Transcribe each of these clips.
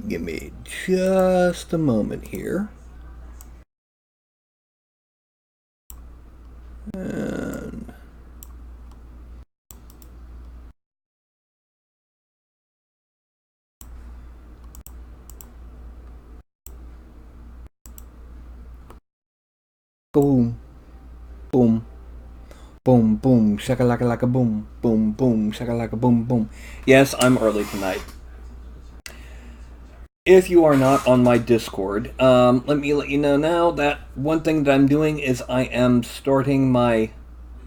Give me just a moment here. And boom, boom, boom, boom, shakalaka laka boom, boom, boom, shakalaka boom, boom. Yes, I'm early tonight. If you are not on my Discord, let me let you know now that one thing that I'm doing is I am starting my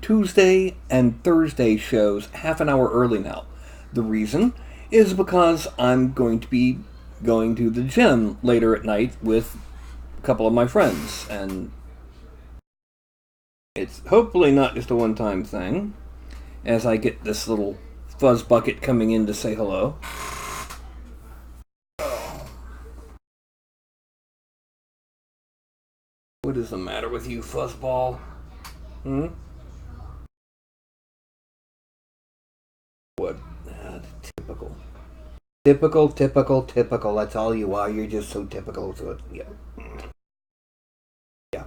Tuesday and Thursday shows half an hour early now. The reason is because I'm going to be going to the gym later at night with a couple of my friends, and it's hopefully not just a one-time thing, as I get this little fuzz bucket coming in to say hello. What is the matter with you, fuzzball? Hmm? What? Typical. Typical, typical, typical. That's all you are. You're just so typical. So, yeah. Yeah.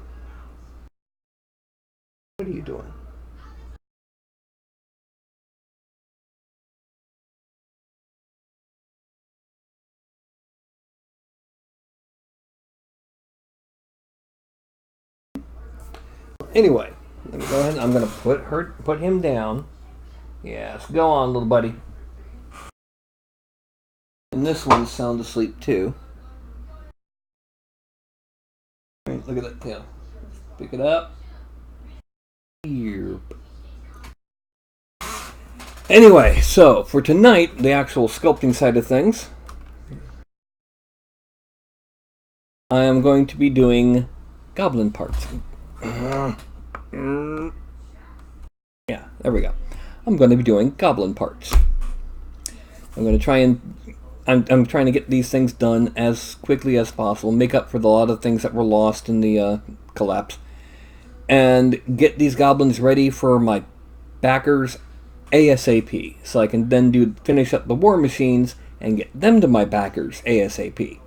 What are you doing? Anyway, let me go ahead. I'm gonna put him down. Yes, go on, little buddy. And this one's sound asleep too. Right, look at that tail. Pick it up. Yep. Anyway, so for tonight, the actual sculpting side of things, I am going to be doing goblin parts. Yeah, there we go. I'm going to be doing goblin parts. I'm going to try and I'm trying to get these things done as quickly as possible, make up for a lot of things that were lost in the collapse, and get these goblins ready for my backers ASAP, so I can then finish up the war machines and get them to my backers ASAP.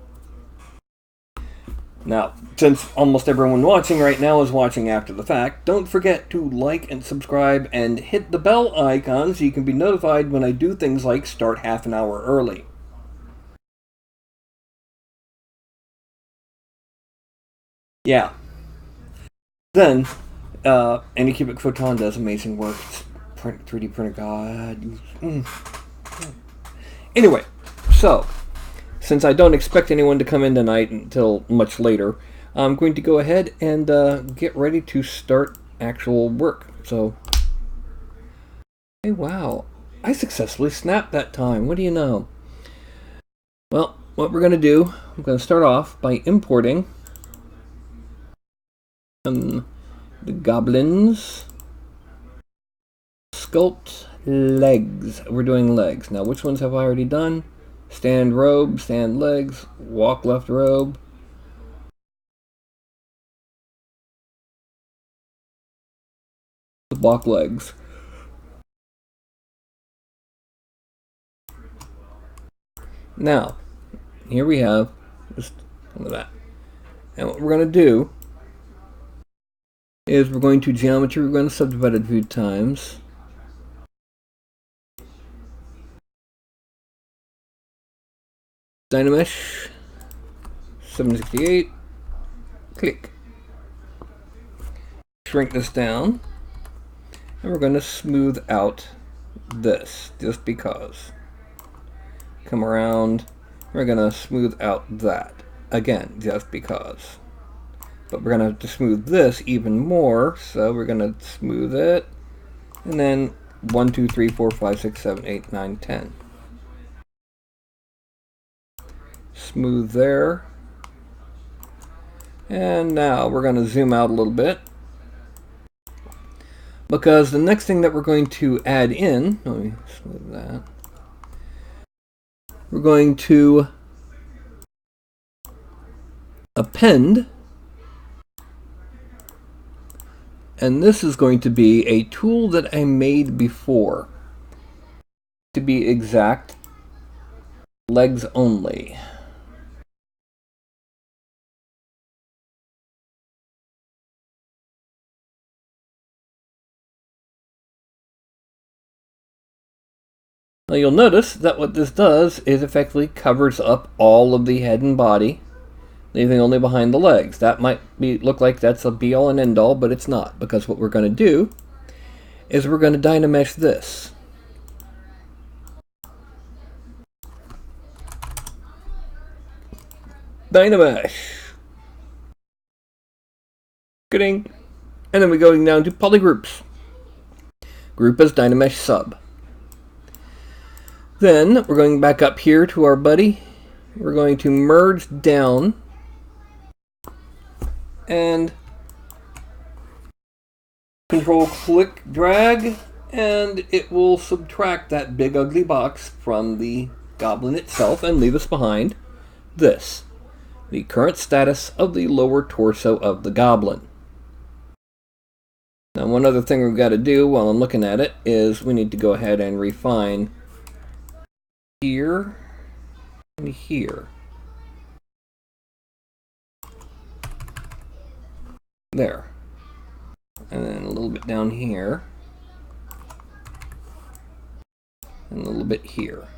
Now, since almost everyone watching right now is watching after the fact, don't forget to like and subscribe and hit the bell icon so you can be notified when I do things like start half an hour early. Yeah. Then, Anycubic Photon does amazing work. It's 3D printer god. Anyway, so, since I don't expect anyone to come in tonight until much later, I'm going to go ahead and get ready to start actual work. So, hey, wow. I successfully snapped that time. What do you know? Well, what we're going to do, I'm going to start off by importing the goblins. Sculpt legs. We're doing legs. Now, which ones have I already done? Stand robe, stand legs, walk left robe. Walk legs. Now, here we have just look at that. And what we're going to do is we're going to geometry, we're going to subdivide it a few times. Dynamesh 768. Click. Shrink this down. And we're going to smooth out this just because. Come around. We're going to smooth out that. Again, just because. But we're going to have to smooth this even more. So we're going to smooth it. And then 1, 2, 3, 4, 5, 6, 7, 8, 9, 10. Smooth there. And now we're going to zoom out a little bit. Because the next thing that we're going to add in, let me smooth that. We're going to append, and this is going to be a tool that I made before. To be exact, legs only. Now you'll notice that what this does is effectively covers up all of the head and body, leaving only behind the legs. That might look like that's a be-all and end-all, but it's not, because what we're going to do is we're going to Dynamesh this. Dynamesh. Kidding. And then we're going down to polygroups. Group as Dynamesh sub. Then we're going back up here to our buddy. We're going to merge down and control click drag, and it will subtract that big ugly box from the goblin itself and leave us behind this, the current status of the lower torso of the goblin. Now one other thing we've got to do while I'm looking at it is we need to go ahead and refine here and here. There. And then a little bit down here. And a little bit here.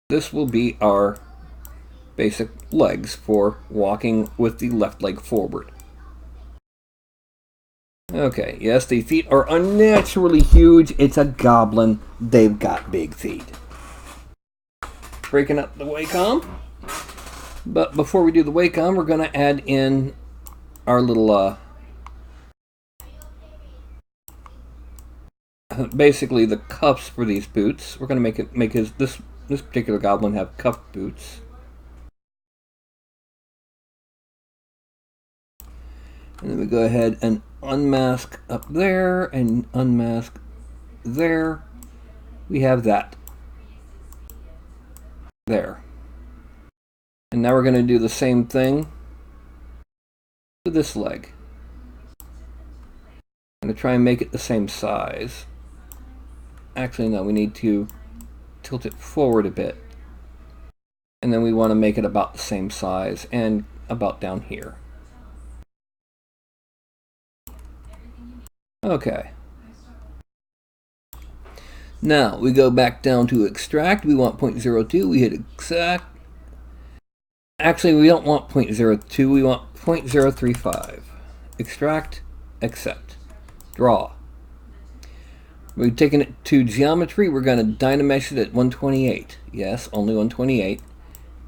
This will be our basic legs for walking with the left leg forward. Okay, yes, the feet are unnaturally huge. It's a goblin. They've got big feet. Breaking up the Wacom. But before we do the Wacom, we're going to add in our little, basically the cuffs for these boots. We're going to make this particular goblin have cuffed boots. And then we go ahead and unmask up there and unmask there. We have that. There. And now we're going to do the same thing to this leg. I'm going to try and make it the same size. Actually, no, we need to tilt it forward a bit. And then we want to make it about the same size and about down here. Okay. Now we go back down to extract. We want 0.02. We hit exact. Actually, we don't want 0.02. We want 0.035. Extract, accept, draw. We're taking it to geometry. We're going to Dynamesh it at 128. Yes, only 128.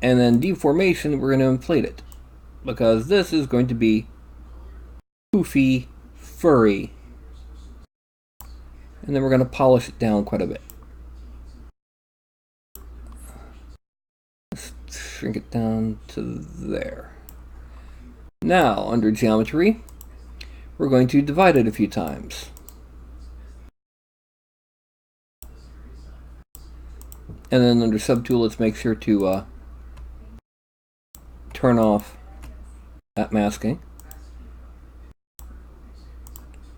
And then deformation, we're going to inflate it, because this is going to be poofy, furry. And then we're going to polish it down quite a bit. Let's shrink it down to there. Now, under geometry, we're going to divide it a few times. And then under subtool, let's make sure to turn off that masking.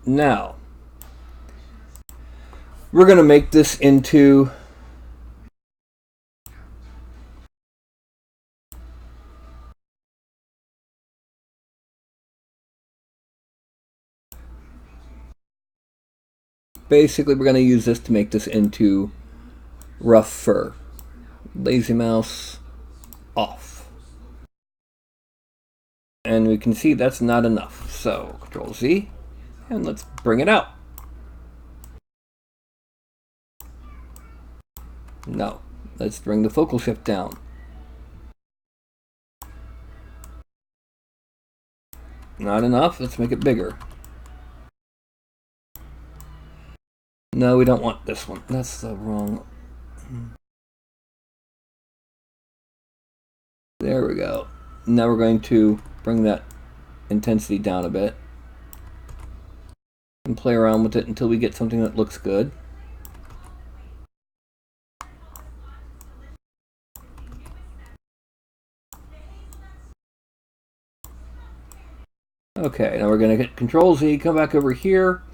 Now, we're going to make this into basically we're going to use this to make this into rough fur. Lazy mouse off. And we can see that's not enough. So Control Z and let's bring it out. No, let's bring the focal shift down. Not enough, let's make it bigger. No, we don't want this one. That's the wrong. There we go. Now we're going to bring that intensity down a bit and play around with it until we get something that looks good. Okay, now we're going to hit Control Z, come back over here.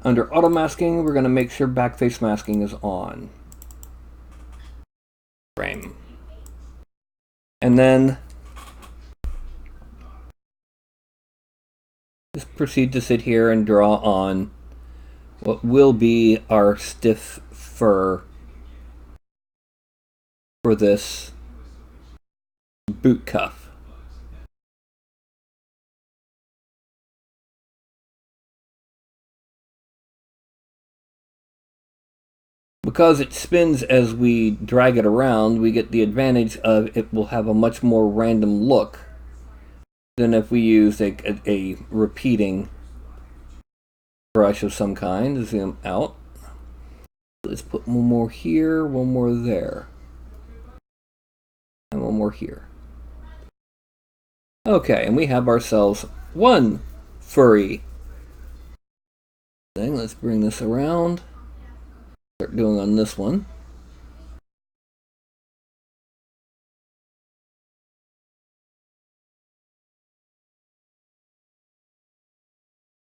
Under auto masking, we're going to make sure backface masking is on. Frame. And then just proceed to sit here and draw on what will be our stiff fur for this boot cuff. Because it spins as we drag it around, we get the advantage of it will have a much more random look than if we use a repeating brush of some kind to zoom out. Let's put one more here, one more there, and one more here. Okay, and we have ourselves one furry thing. Let's bring this around. Start doing on this one.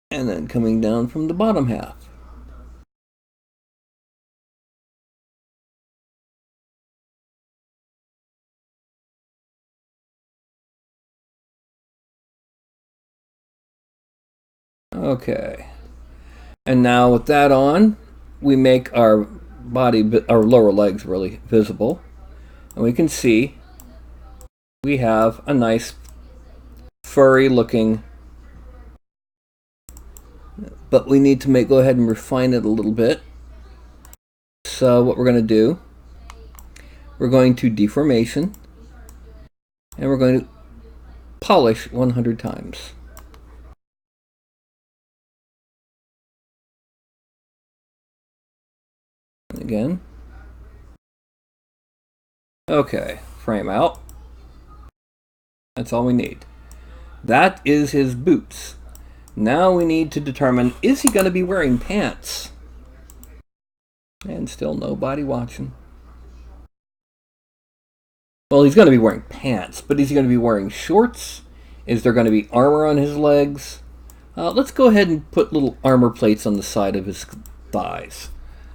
And then coming down from the bottom half. Okay. And now with that on, we make our body, our lower legs really visible. And we can see we have a nice furry looking, but we need to go ahead and refine it a little bit. So what we're going to do, we're going to deformation, and we're going to polish 100 times. Again. Okay, frame out. That's all we need. That is his boots. Now we need to determine, is he going to be wearing pants? And still nobody watching. Well, he's going to be wearing pants, but is he going to be wearing shorts? Is there going to be armor on his legs? Let's go ahead and put little armor plates on the side of his thighs.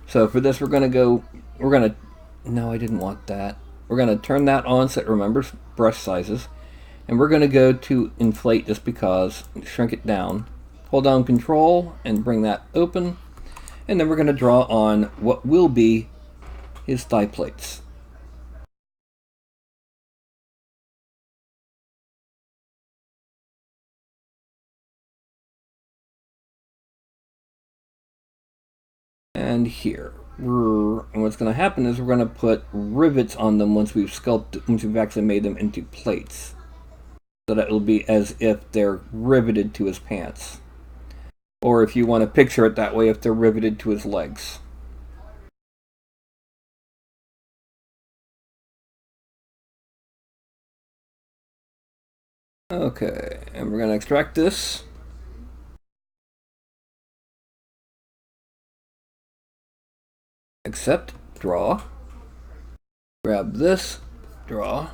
So for this, no, I didn't want that. We're going to turn that on so it remembers brush sizes. And we're going to go to inflate just because, shrink it down. Hold down control and bring that open. And then we're going to draw on what will be his thigh plates. And here. And what's going to happen is we're going to put rivets on them once we've actually made them into plates. So that it will be as if they're riveted to his pants. Or if you want to picture it that way, if they're riveted to his legs. Okay, and we're going to extract this. Accept, draw. Grab this, draw.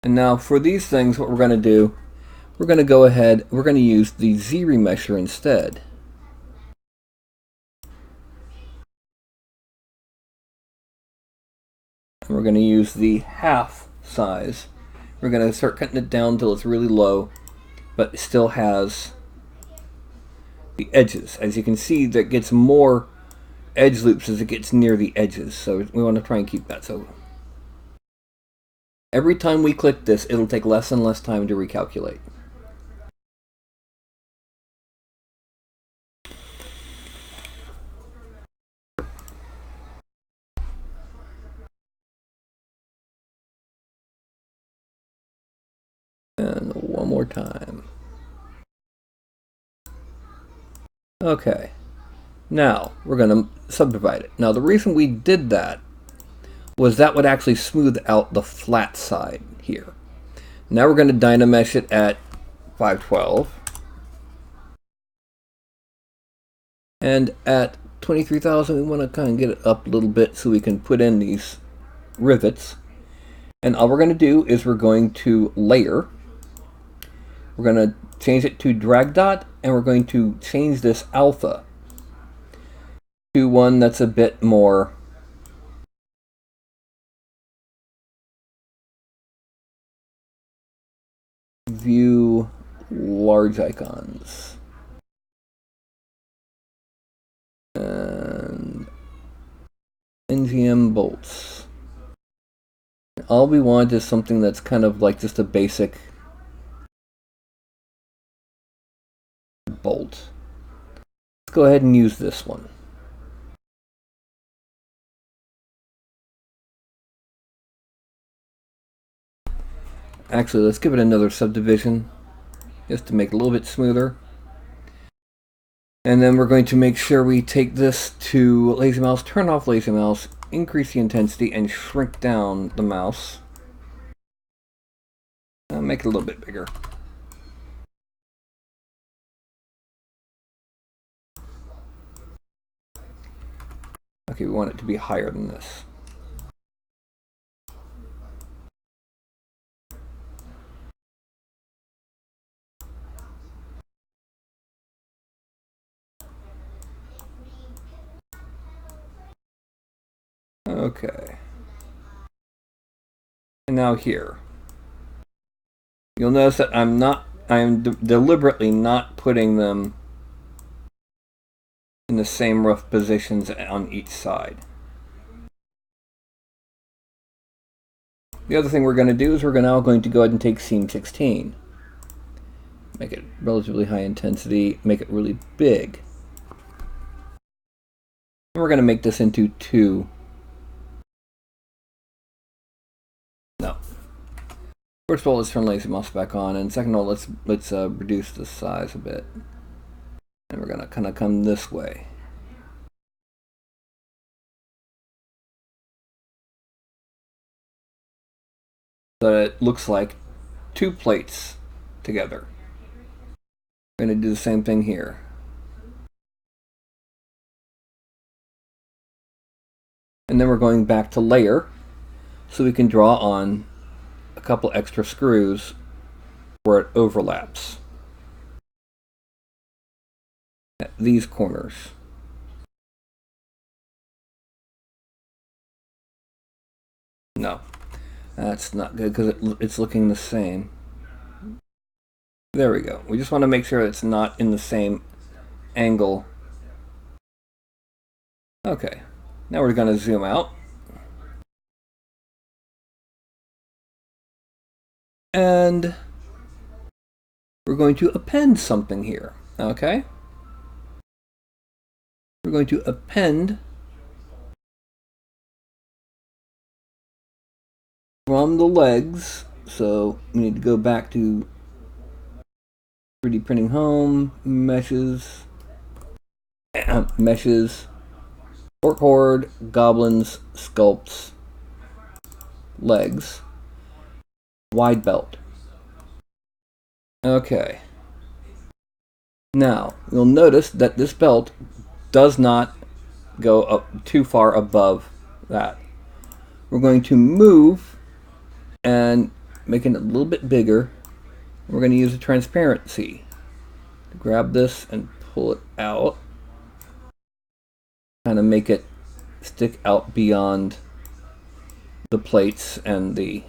And now for these things, what we're going to do, we're going to go ahead, we're going to use the Z remesher instead. And we're going to use the half size. We're going to start cutting it down until it's really low, but it still has the edges. As you can see, that gets more edge loops as it gets near the edges. So we want to try and keep that. So every time we click this, it'll take less and less time to recalculate. And one more time. Okay. Now, we're going to subdivide it. Now, the reason we did that was that would actually smooth out the flat side here. Now we're going to Dynamesh it at 512. And at 23,000, we want to kind of get it up a little bit so we can put in these rivets. And all we're going to do is we're going to layer. We're going to change it to drag dot, and we're going to change this alpha to one that's a bit more view large icons. And NGM bolts. All we want is something that's kind of like just a basic bolt. Let's go ahead and use this one. Actually, let's give it another subdivision just to make it a little bit smoother. And then we're going to make sure we take this to Lazy Mouse, turn off Lazy Mouse, increase the intensity, and shrink down the mouse. Make it a little bit bigger. Okay, we want it to be higher than this. Okay. And now here. You'll notice that I'm deliberately not putting them in the same rough positions on each side. The other thing we're going to do is we're now going to go ahead and take scene 16. Make it relatively high intensity, make it really big. And we're going to make this into two. No. First of all, let's turn Lazy Mouse back on, and second of all, let's reduce the size a bit. And we're going to kind of come this way. So that it looks like two plates together. We're going to do the same thing here. And then we're going back to layer so we can draw on a couple extra screws where it overlaps at these corners. No, that's not good because it's looking the same. There we go. We just want to make sure it's not in the same angle. Okay, now we're going to zoom out. And we're going to append something here, okay? We're going to append from the legs, so we need to go back to 3D printing home, meshes, orc horde, goblins, sculpts, legs, wide belt. Okay. Now, you'll notice that this belt does not go up too far above that. We're going to move and make it a little bit bigger. We're going to use a transparency to grab this and pull it out. Kind of make it stick out beyond the plates and the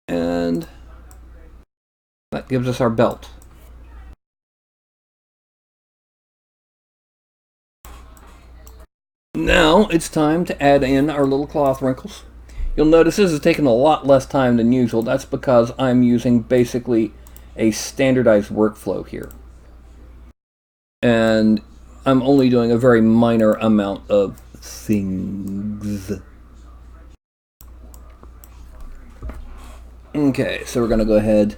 and that gives us our belt. Now it's time to add in our little cloth wrinkles. You'll notice this is taking a lot less time than usual. That's because I'm using basically a standardized workflow here. And I'm only doing a very minor amount of things. Okay, so we're going to go ahead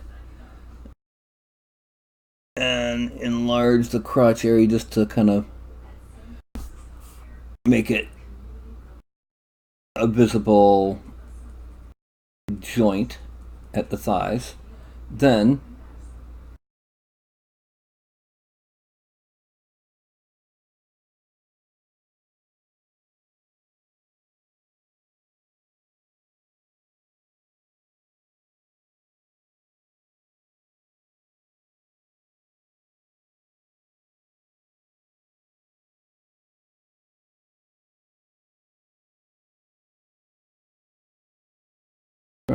and enlarge the crotch area just to kind of make it a visible joint at the thighs. Then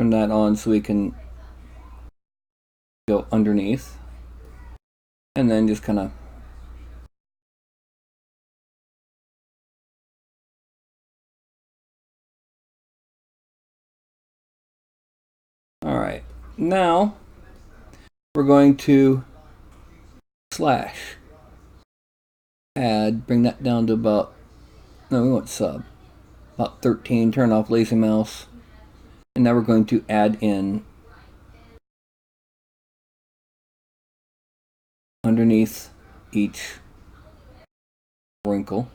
turn that on so we can go underneath. And then just kind of alright, now we're going to slash, add, bring that down to about, no, we want sub, about 13, turn off lazy mouse, and now we're going to add in underneath each wrinkle.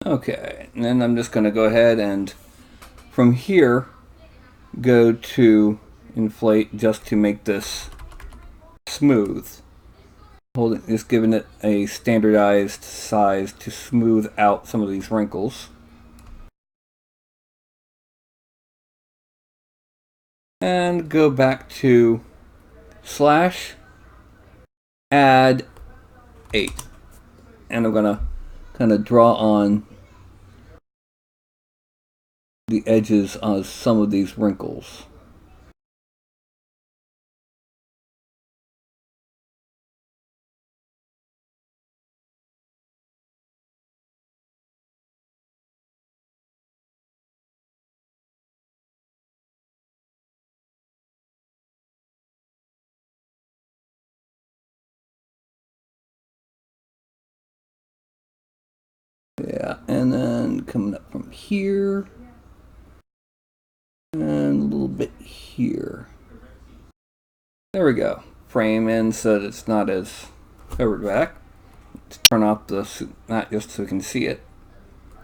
Okay, and then I'm just going to go ahead and from here go to inflate just to make this smooth. Just giving it a standardized size to smooth out some of these wrinkles. And go back to slash, add 8. And I'm going to kind of draw on the edges of some of these wrinkles. Yeah, and then coming up from here and a little bit here. There we go. Frame in so that it's not as covered back. Let's turn off the not just so we can see it.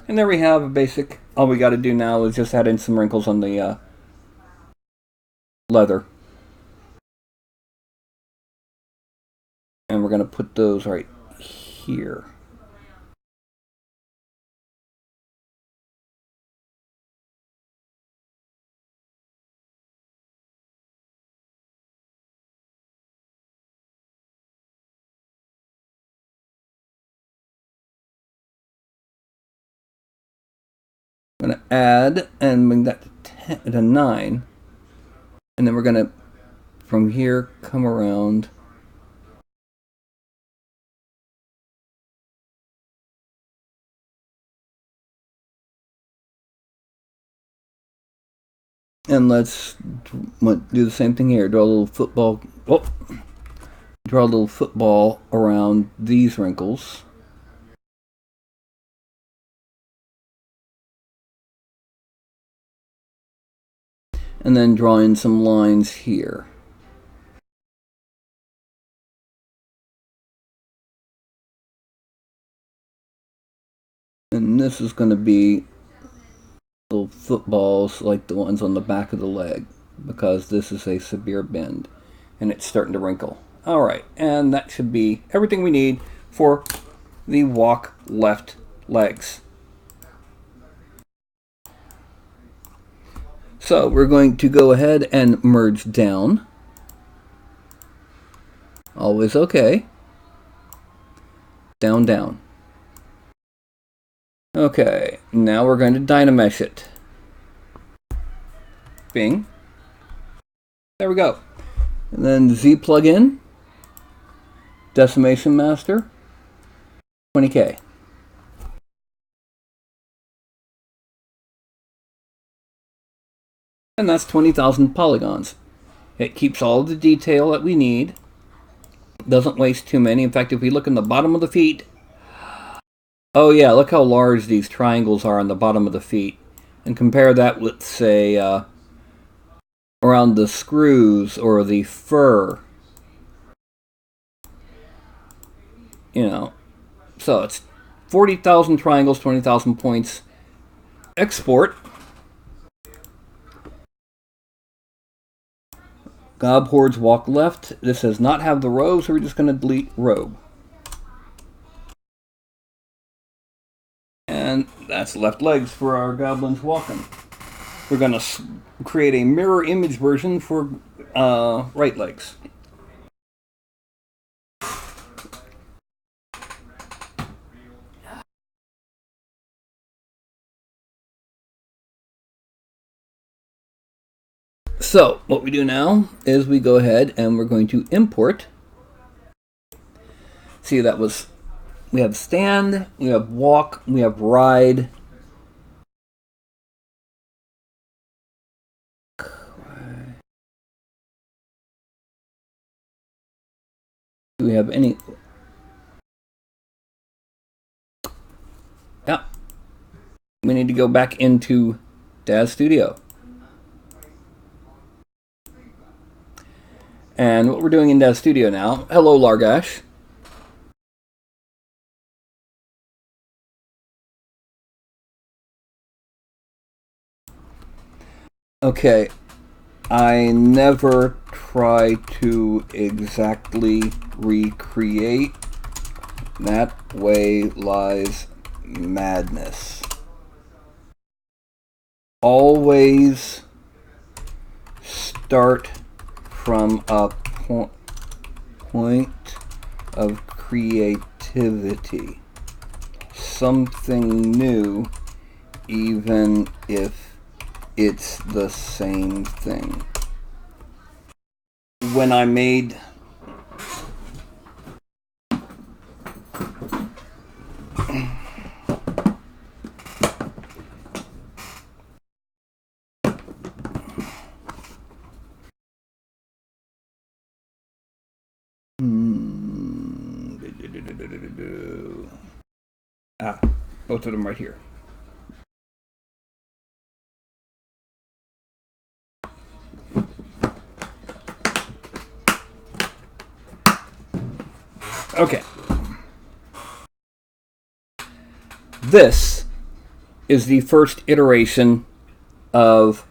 And there we have a basic. All we got to do now is just add in some wrinkles on the leather. And we're going to put those right here. I'm going to add and bring that to 9. And then we're going to, from here, come around. And let's do the same thing here. Draw a little football. Oh, draw a little football around these wrinkles. And then draw in some lines here. And this is going to be little footballs like the ones on the back of the leg, because this is a severe bend and it's starting to wrinkle. Alright, and that should be everything we need for the walk left legs. So we're going to go ahead and merge down. Always okay. Down, down. Okay, now we're going to Dynamesh it. Bing. There we go. And then Z plugin, Decimation Master, 20K. And that's 20,000 polygons. It keeps all the detail that we need. Doesn't waste too many. In fact, if we look in the bottom of the feet, oh yeah, look how large these triangles are on the bottom of the feet. And compare that with, say, around the screws or the fur. You know, so it's 40,000 triangles, 20,000 points. Export. Gob hordes walk left. This does not have the robe, so we're just going to delete robe. And that's left legs for our goblins walking. We're going to create a mirror image version for right legs. So, what we do now is we go ahead and we're going to import. See, that was, we have stand, we have walk, we have ride. Do we have any? Yeah. We need to go back into Daz Studio. And what we're doing in Daz Studio now, hello Largash. Okay, I never try to exactly recreate. That way lies madness. Always start from a point of creativity. Something new, even if it's the same thing. When I made both of them right here. Okay. This is the first iteration of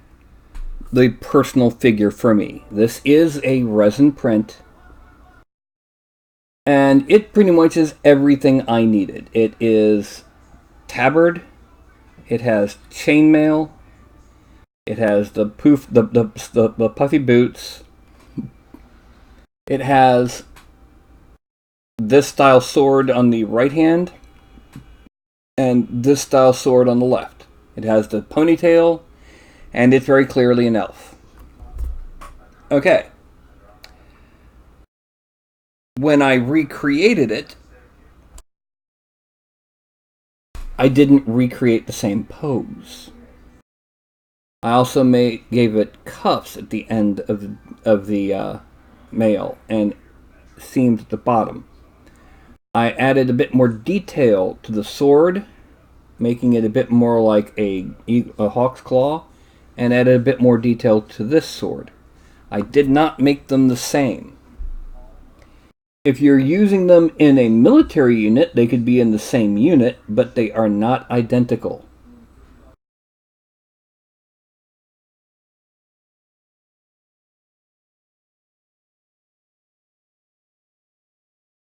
the personal figure for me. This is a resin print, and it pretty much is everything I needed. It is tabard, it has chainmail, it has the puffy boots, it has this style sword on the right hand, and this style sword on the left. It has the ponytail, and it's very clearly an elf. Okay. When I recreated it, I didn't recreate the same pose. I also gave it cuffs at the end of the mail and seams at the bottom. I added a bit more detail to the sword, making it a bit more like a hawk's claw, and added a bit more detail to this sword. I did not make them the same. If you're using them in a military unit, they could be in the same unit, but they are not identical.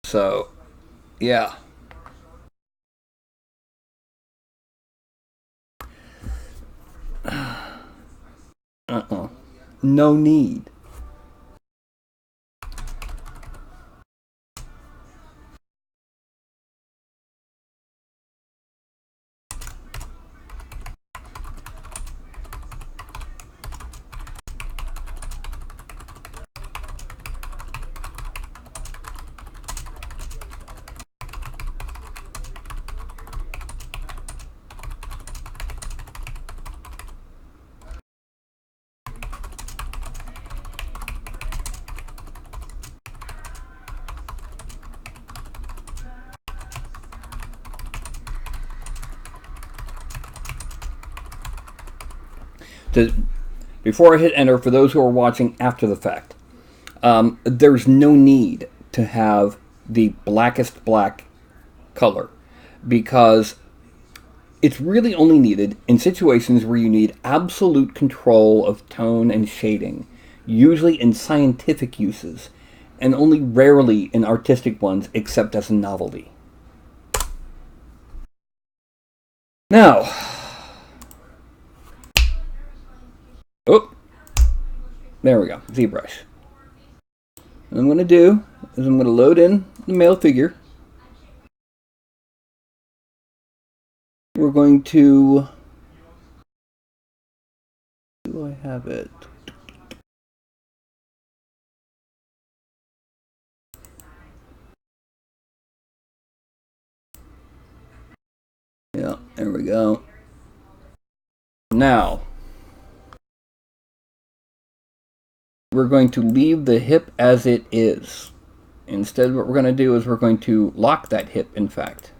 So, yeah. No need. before I hit enter, for those who are watching after the fact, there's no need to have the blackest black color, because it's really only needed in situations where you need absolute control of tone and shading, usually in scientific uses, and only rarely in artistic ones except as a novelty. Now, oh, there we go, ZBrush. What I'm going to do is I'm going to load in the male figure. We're going to, do I have it? Yeah, there we go. Now, we're going to leave the hip as it is. Instead, what we're going to do is we're going to lock that hip, in fact.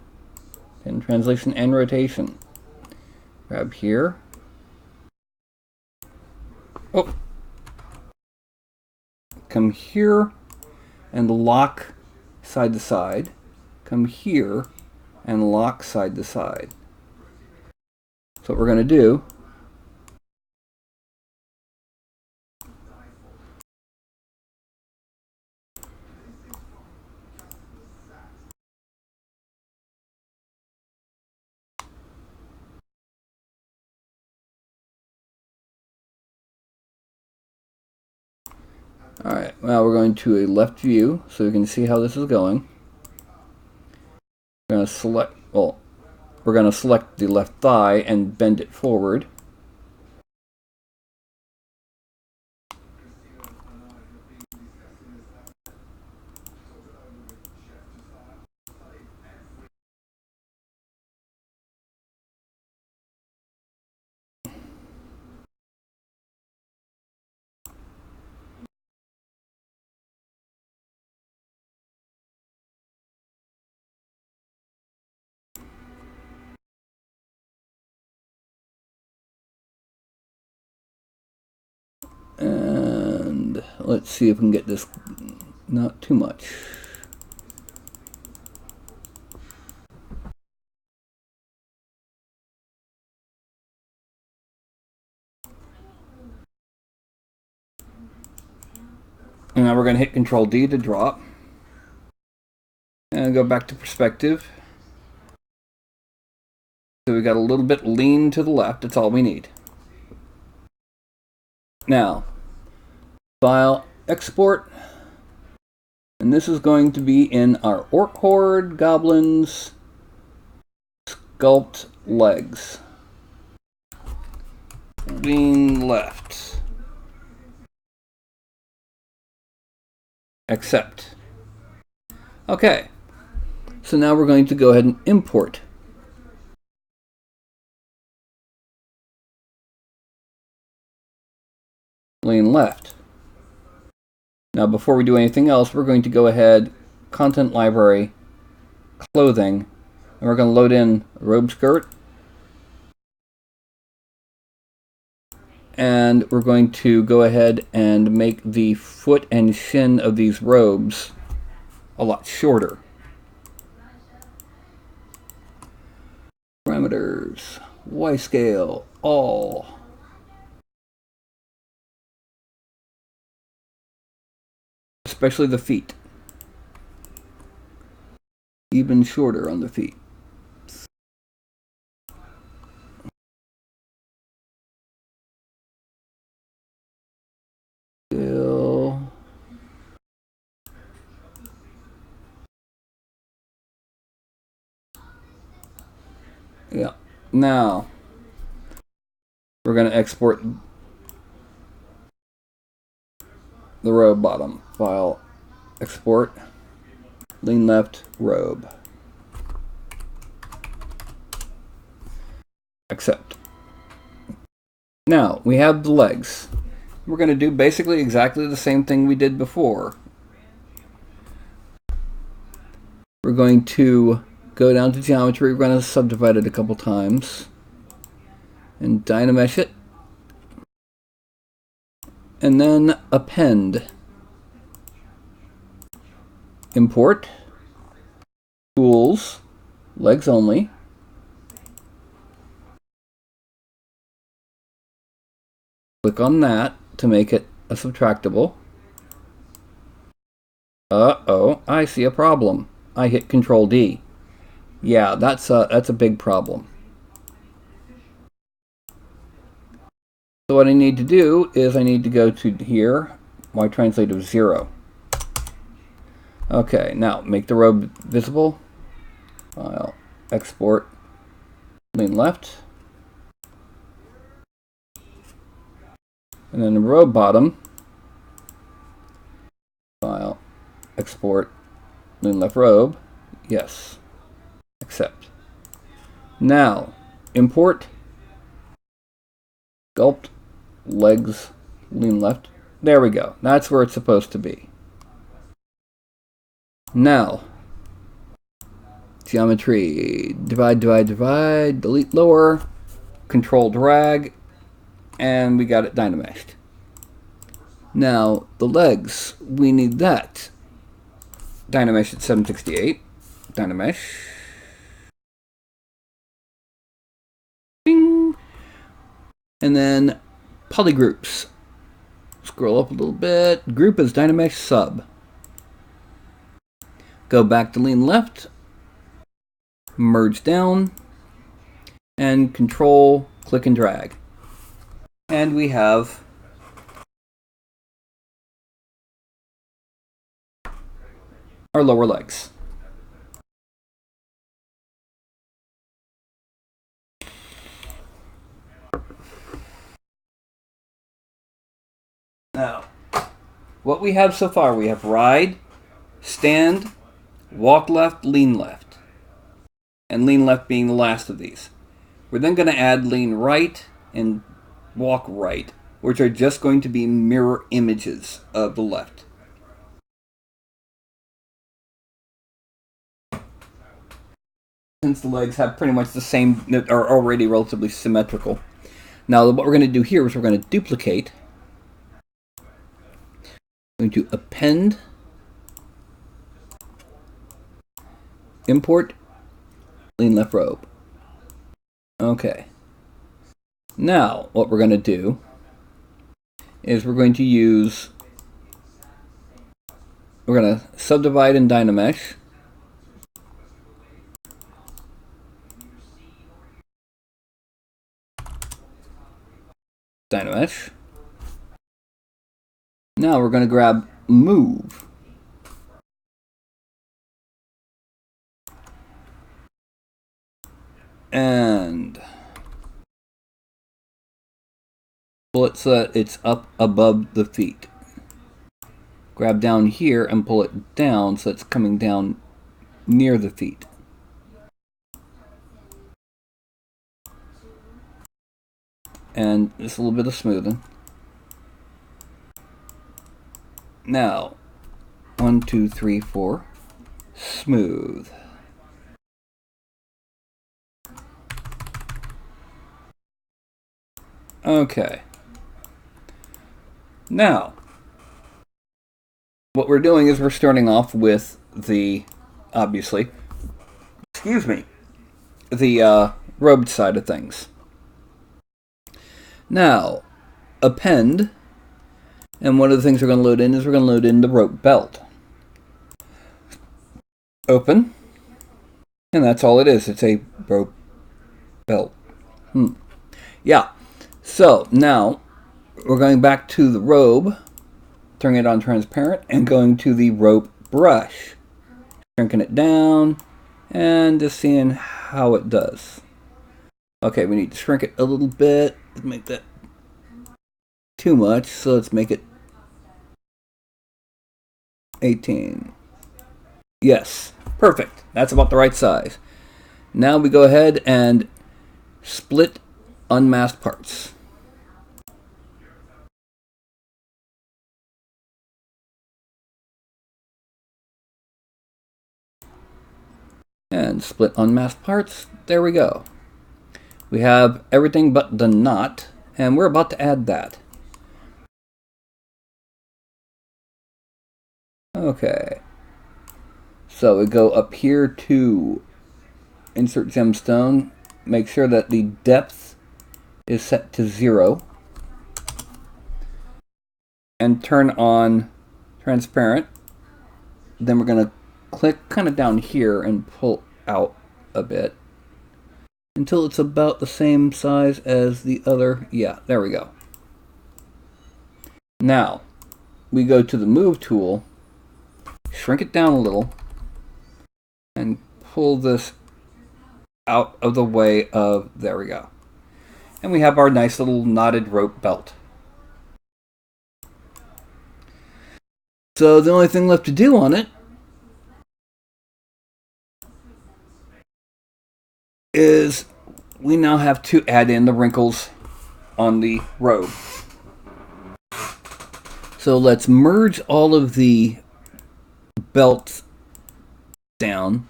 In translation and rotation. Grab here. Oh. Come here and lock side to side. Come here and lock side to side. So what we're going to do, alright, now we're going to a left view so you can see how this is going. We're going to select, well, we're going to select the left thigh and bend it forward. And let's see if we can get this not too much. And now we're going to hit Control D to drop. And go back to perspective. So we got a little bit lean to the left, that's all we need. Now, File, Export. And this is going to be in our Orc Horde, Goblins, Sculpt Legs. Lean left. Accept. Okay. So now we're going to go ahead and import. Lean left. Now before we do anything else, we're going to go ahead, Content Library, Clothing, and we're going to load in robe skirt. And we're going to go ahead and make the foot and shin of these robes a lot shorter. Parameters, Y scale, all. Especially the feet. Even shorter on the feet. Still. Yeah. Now, we're going to export the robe bottom. File, Export, Lean left, robe. Accept. Now, we have the legs. We're going to do basically exactly the same thing we did before. We're going to go down to geometry. We're going to subdivide it a couple times and Dynamesh it. and then append. Import, tools, legs only. Click on that to make it a subtractable. Uh-oh, I see a problem. I hit Control D. Yeah, that's a big problem. So what I need to do is I need to go to here. My translator is 0. Okay, now make the robe visible. File, export, lean left. And then the robe bottom. File, export, lean left robe. Yes. Accept. Now, import, sculpt, legs, lean left. There we go. That's where it's supposed to be. Now, geometry, divide, divide, divide, delete lower, control drag, and we got it dynameshed. Now, the legs, we need that. Dynamesh at 768. Dynamesh. Bing. And then polygroups. Scroll up a little bit. Group is Dynamesh sub. Go back to lean left. Merge down. And control, click and drag. And we have our lower legs. Now, what we have so far, we have ride, stand, walk left, lean left. And lean left being the last of these. We're then going to add lean right and walk right, which are just going to be mirror images of the left. Since the legs have pretty much the same, are already relatively symmetrical. Now what we're going to do here is we're going to duplicate. We're going to append, import, lean left robe. Okay. Now what we're going to do is we're going to subdivide in Dynamesh. Dynamesh. Now we're going to grab move. And pull it so that it's up above the feet. Grab down here and pull it down so it's coming down near the feet. And just a little bit of smoothing. Now, 1, 2, 3, 4, smooth. Okay. Now, what we're doing is we're starting off with the, obviously, the robed side of things. Now, append, and one of the things we're going to load in is we're going to load in the rope belt. Open, and that's all it is. It's a rope belt. Yeah, so now we're going back to the robe, turning it on transparent, and going to the rope brush. Shrinking it down, and just seeing how it does. Okay, we need to shrink it a little bit. Let's make that too much, so let's make it 18. Yes, perfect. That's about the right size. Now we go ahead and split unmasked parts. And split unmasked parts. There we go. We have everything but the knot, and we're about to add that. Okay. So we go up here to insert gemstone. Make sure that the depth is set to 0. And turn on transparent. Then we're going to click kind of down here and pull out a bit until it's about the same size as the other. Yeah, there we go. Now, we go to the move tool, shrink it down a little, and pull this out of the way of, there we go. And we have our nice little knotted rope belt. So the only thing left to do on it is we now have to add in the wrinkles on the robe. So let's merge all of the belts down.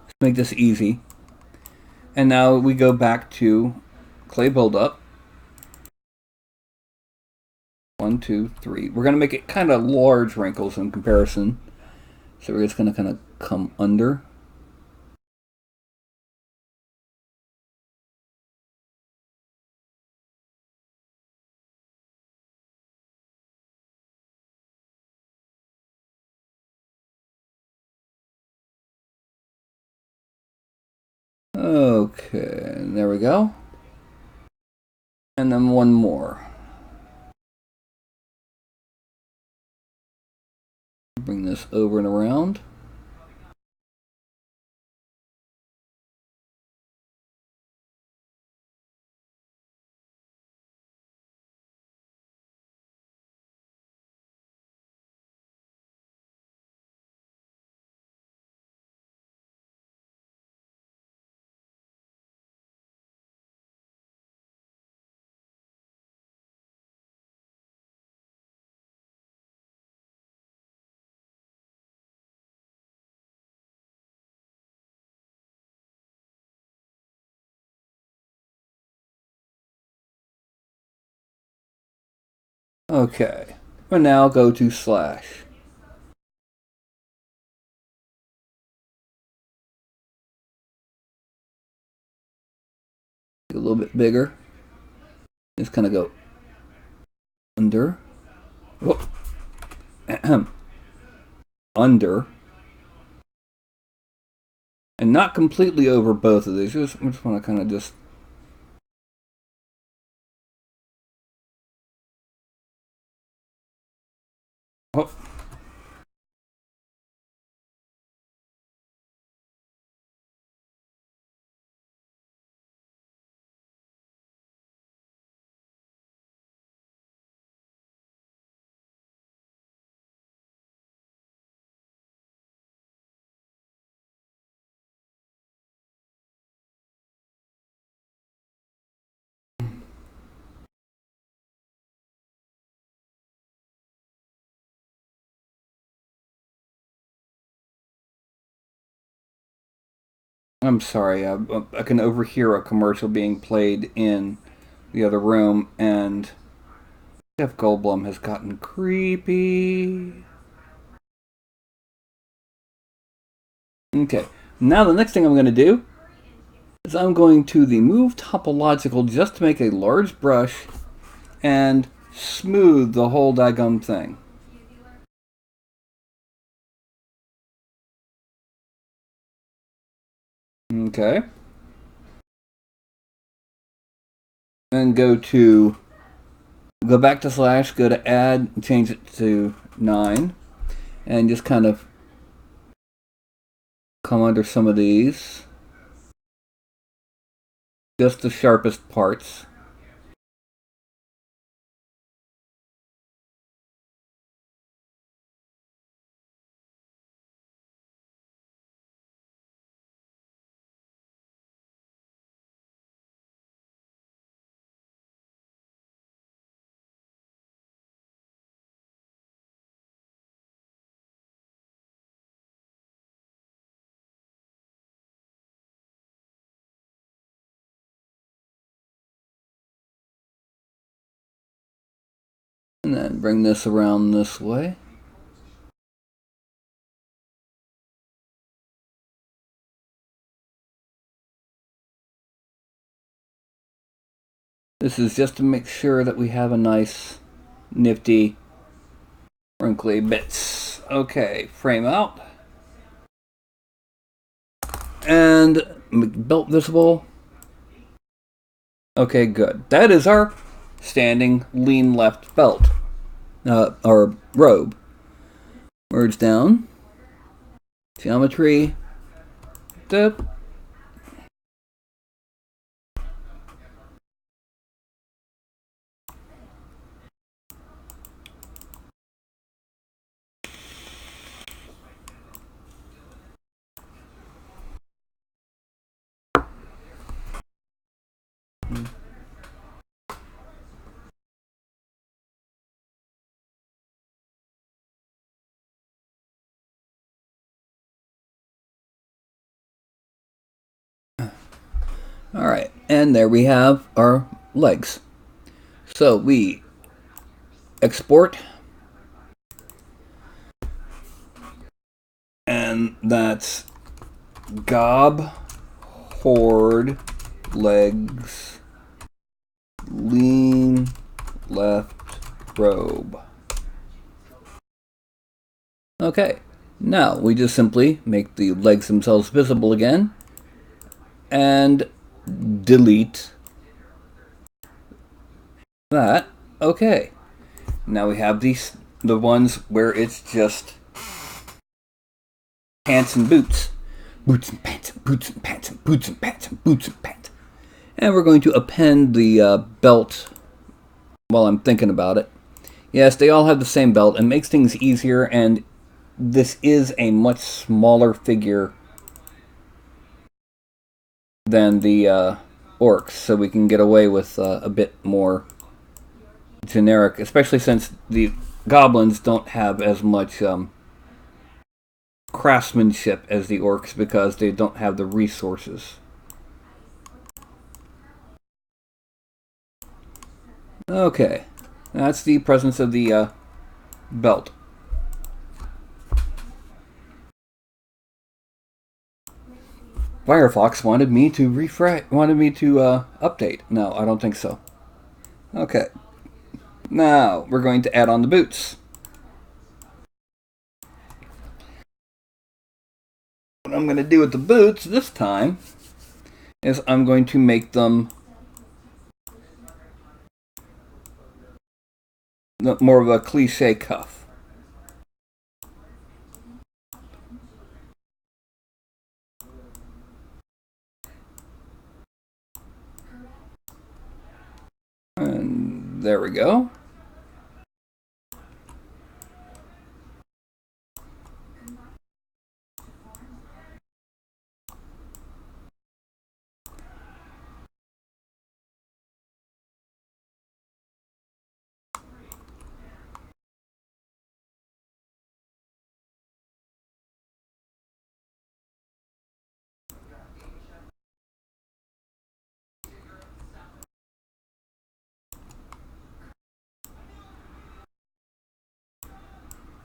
Let's make this easy. And now we go back to clay buildup. 1, 2, 3. We're going to make it kind of large wrinkles in comparison. So we're just going to kind of come under. Okay, there we go. And then one more. Bring this over and around. Okay, we'll now go to slash. A little bit bigger. Just kind of go under. Whoop. Under. And not completely over both of these. I just want to kind of just... Oh. I'm sorry, I can overhear a commercial being played in the other room, and Jeff Goldblum has gotten creepy. Okay, now the next thing I'm going to do is I'm going to the move topological just to make a large brush and smooth the whole daggum thing. Okay. Then go back to slash, go to add, change it to 9, and just kind of come under some of these. Just the sharpest parts. And then bring this around this way. This is just to make sure that we have a nice, nifty, wrinkly bits. Okay, frame out. And belt visible. Okay, good. That is our standing lean left belt. Our robe. Merge down. Geometry. Dip. Alright, and there we have our legs. So we export, and that's Gob Horde legs lean left robe. Okay, now we just simply make the legs themselves visible again and delete that. Okay, now we have the ones where it's just pants and boots. Boots and pants, and boots and pants, and boots and pants, and boots and pants. And we're going to append the belt while I'm thinking about it. Yes, they all have the same belt. It makes things easier, and this is a much smaller figure than the orcs, so we can get away with a bit more generic, especially since the goblins don't have as much craftsmanship as the orcs because they don't have the resources. Okay, that's the presence of the belt. Firefox wanted me to update. No, I don't think so. Okay. Now, we're going to add on the boots. What I'm going to do with the boots this time is I'm going to make them more of a cliche cuff. And there we go.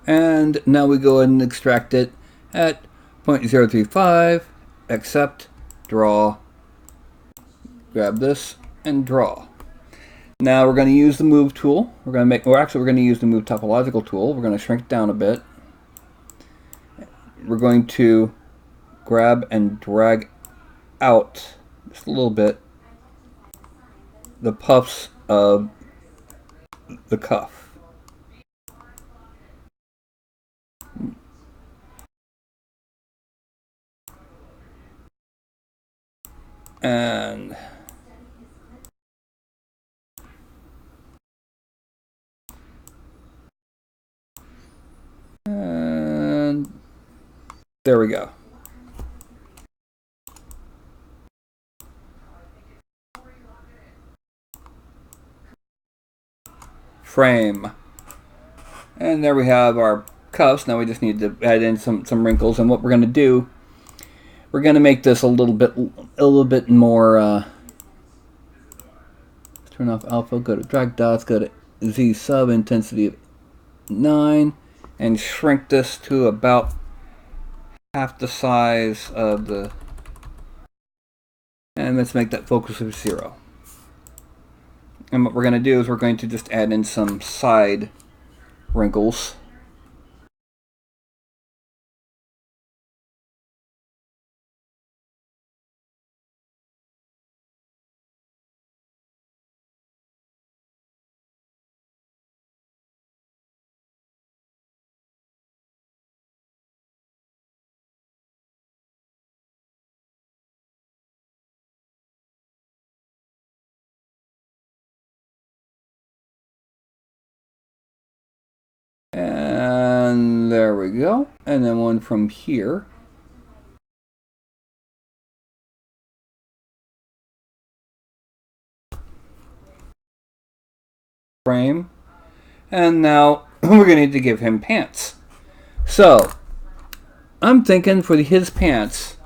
And now we go ahead and extract it at 0.035, accept, draw, grab this, and draw. Now we're going to use the move tool. We're going to use the move topological tool. We're going to shrink down a bit. We're going to grab and drag out just a little bit the puffs of the cuff. And there we go. Frame. And there we have our cuffs. Now we just need to add in some wrinkles. And what we're going to do, we're going to make this a little bit more. Turn off alpha. Go to drag dots. Go to Z sub intensity of 9, and shrink this to about half the size of the. And let's make that focus of 0. And what we're going to do is we're going to just add in some side wrinkles. And there we go. And then one from here. Frame. And now we're going to need to give him pants. So, I'm thinking for his pants,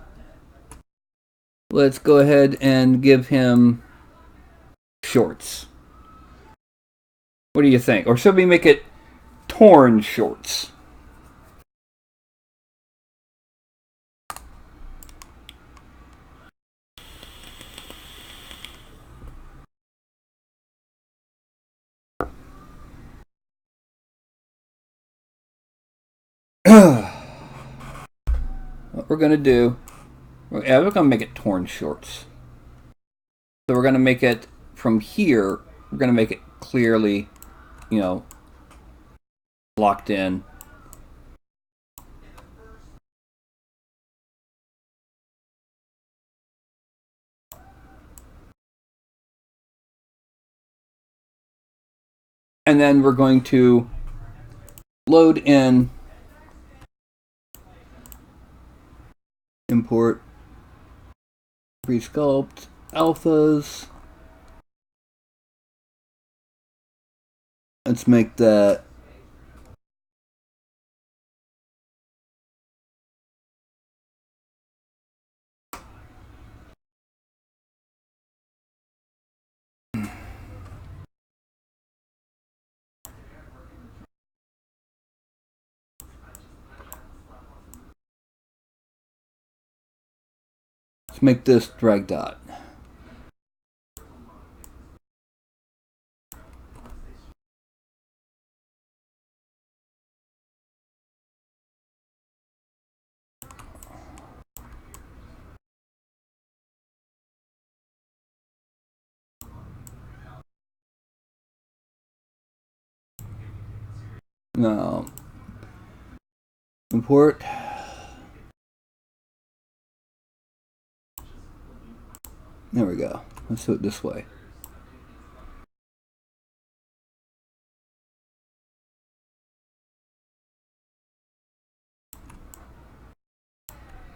let's go ahead and give him shorts. What do you think? Or should we make it torn shorts? What we're going to do, yeah, we're going to make it torn shorts. So we're going to make it from here, we're going to make it clearly, you know, locked in. And then we're going to load in, import, pre-sculpt, alphas. Let's make that make this drag dot. Now, import. There we go. Let's do it this way.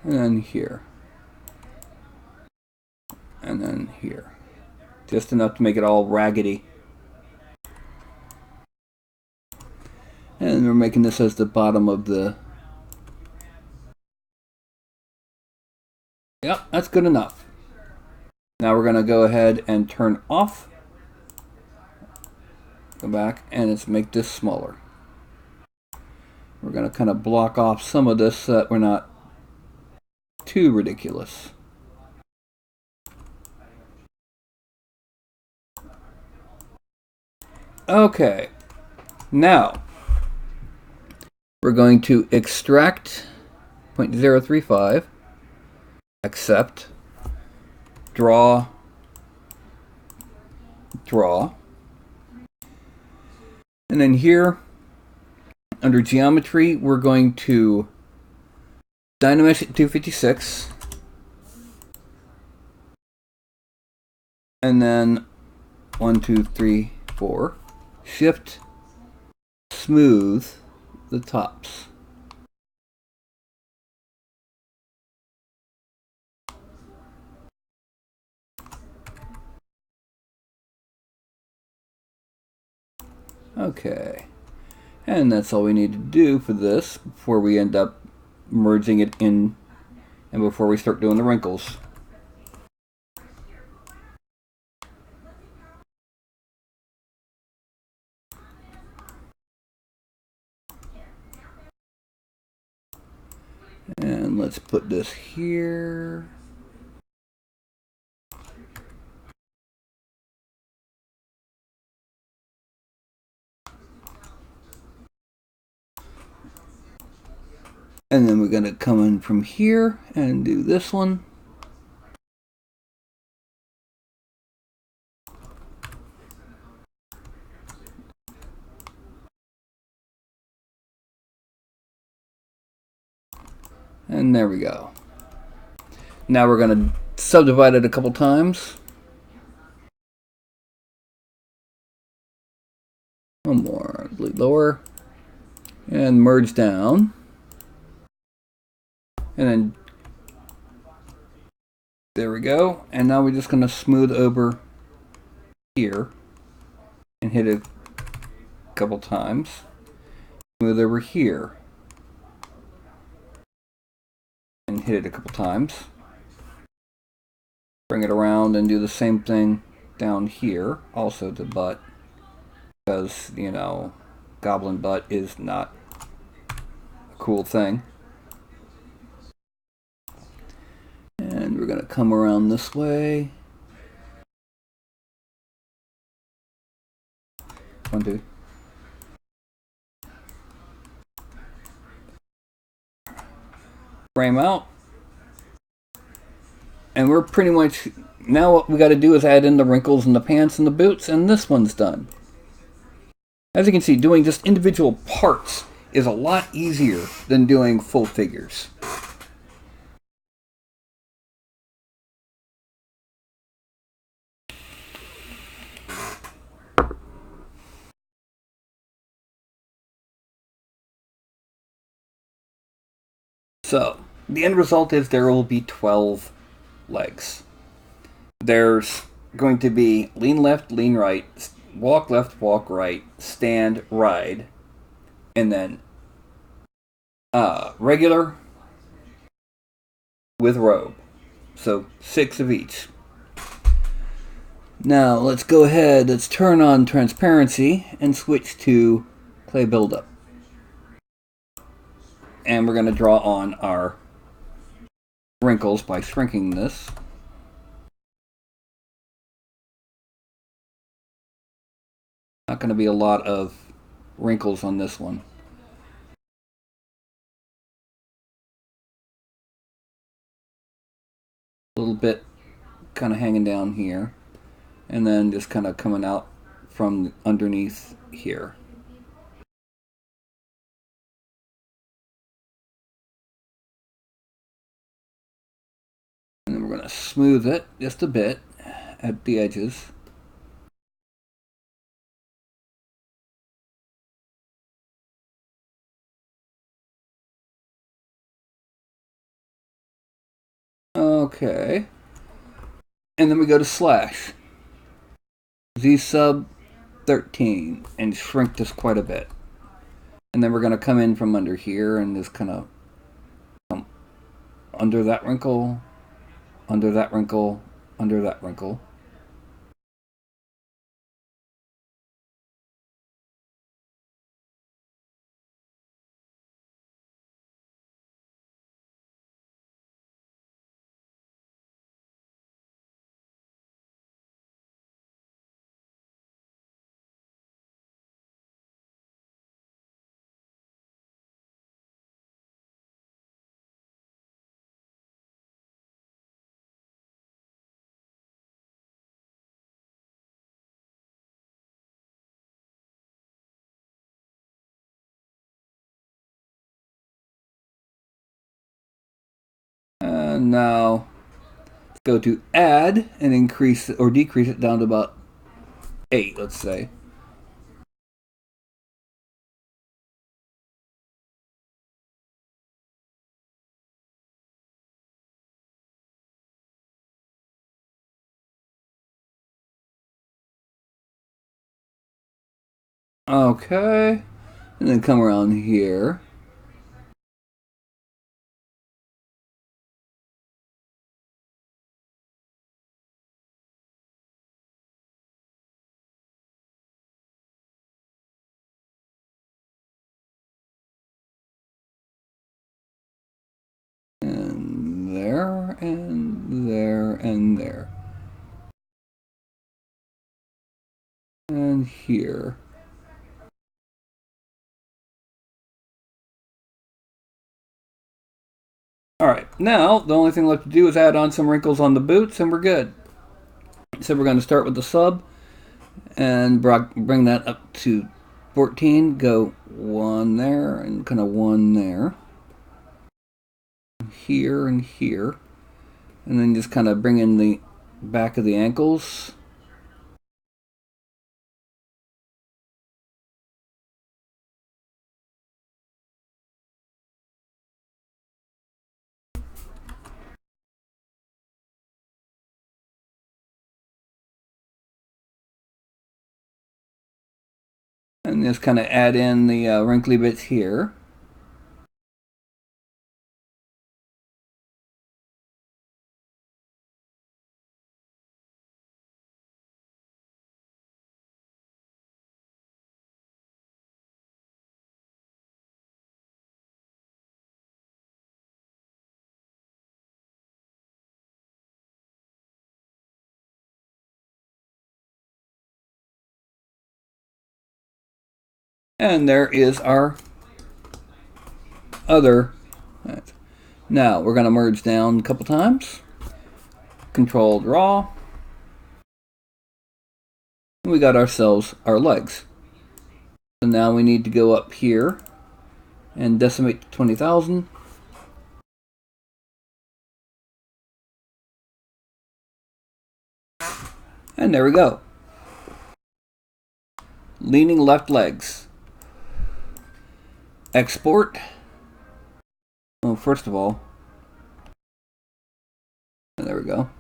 And then here. And then here. Just enough to make it all raggedy. And we're making this as the bottom of the... Yep, that's good enough. Now we're going to go ahead and turn off. Go back and let's make this smaller. We're going to kind of block off some of this so that we're not too ridiculous. Okay, now we're going to extract 0.035, accept, draw, and then here under geometry we're going to dynamesh at 256, and then 1, 2, 3, 4, shift, smooth the tops. Okay, and that's all we need to do for this before we end up merging it in and before we start doing the wrinkles. And let's put this here. And then we're going to come in from here and do this one. And there we go. Now we're going to subdivide it a couple times. One more, lower. And merge down. And then there we go. And now we're just going to smooth over here and hit it a couple times. Smooth over here and hit it a couple times. Bring it around and do the same thing down here, also to butt, because, you know, goblin butt is not a cool thing. And we're going to come around this way. 1, 2. Frame out. And we're pretty much, now what we got to do is add in the wrinkles in the pants and the boots, and this one's done. As you can see, doing just individual parts is a lot easier than doing full figures. So, the end result is there will be 12 legs. There's going to be lean left, lean right, walk left, walk right, stand, ride, and then regular with robe. So 6 of each. Now let's go ahead, let's turn on transparency and switch to clay buildup. And we're going to draw on our wrinkles by shrinking this. Not going to be a lot of wrinkles on this one. A little bit kind of hanging down here. And then just kind of coming out from underneath here. And then we're going to smooth it just a bit at the edges. Okay. And then we go to slash. Z sub 13 and shrink this quite a bit. And then we're going to come in from under here and just kind of come under that wrinkle, under that wrinkle, under that wrinkle. And now go to add and increase or decrease it down to about 8, let's say. Okay. And then come around here. And there, and there, and there. And here. Alright, now the only thing left to do is add on some wrinkles on the boots and we're good. So we're going to start with the sub and bring that up to 14. Go 1 there and kind of 1 there. Here and here. And then just kind of bring in the back of the ankles. And just kind of add in the wrinkly bits here. And there is our other. Now we're going to merge down a couple times. Control draw. And we got ourselves our legs. So now we need to go up here and decimate to 20,000. And there we go. Leaning left legs. Export. Oh, first of all, there we go.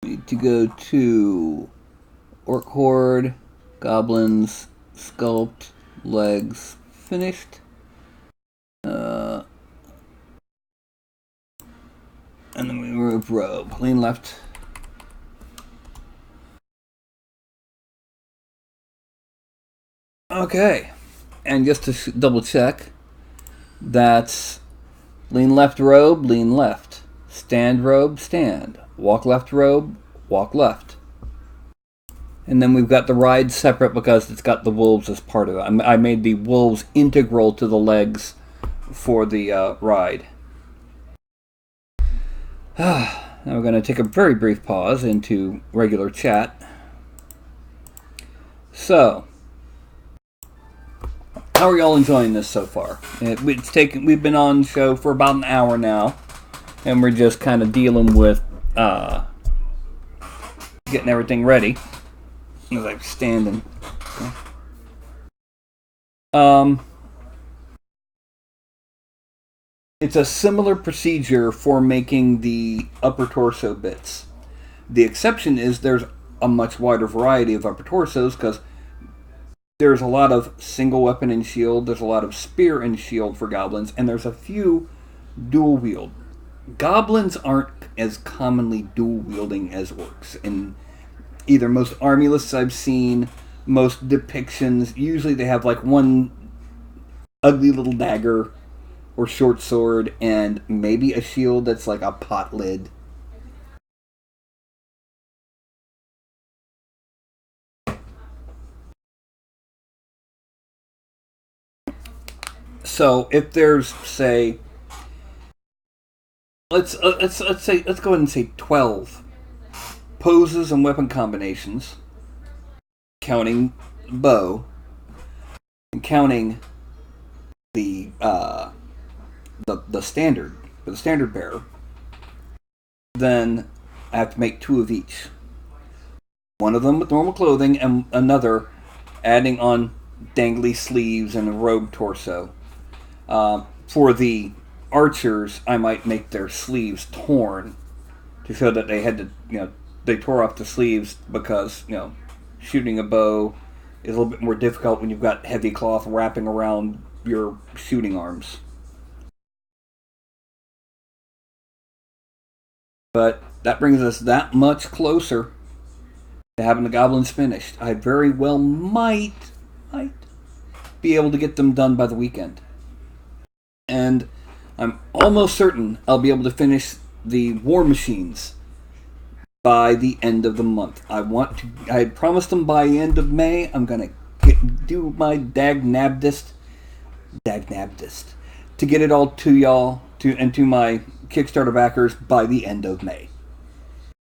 We need to go to Orc Horde, Goblins, Sculpt, Legs, Finished. And then we remove Robe. Lean left. Okay. And just to double check, that's lean left robe, lean left. Stand robe, stand. Walk left robe, walk left. And then we've got the ride separate because it's got the wolves as part of it. I made the wolves integral to the legs for the ride. Now we're going to take a very brief pause into regular chat. So, how are y'all enjoying this so far? We've been on the show for about an hour now, and we're just kind of dealing with getting everything ready. As I'm standing. It's a similar procedure for making the upper torso bits. The exception is there's a much wider variety of upper torsos because there's a lot of single weapon and shield, there's a lot of spear and shield for goblins, and there's a few dual wield. Goblins aren't as commonly dual wielding as orcs. In either most army lists I've seen, most depictions, usually they have like one ugly little dagger or short sword and maybe a shield that's like a pot lid. So if there's, say, let's go ahead and say 12 poses and weapon combinations, counting bow, and counting the standard for the standard bearer, then I have to make 2 of each. One of them with normal clothing and another adding on dangly sleeves and a robe torso. For the archers, I might make their sleeves torn to show that they had to, they tore off the sleeves because, shooting a bow is a little bit more difficult when you've got heavy cloth wrapping around your shooting arms. But that brings us that much closer to having the goblins finished. I very well might be able to get them done by the weekend. And I'm almost certain I'll be able to finish the war machines by the end of the month. I promised them by the end of May. I'm going to do my dagnabdest to get it all to y'all to my Kickstarter backers by the end of May.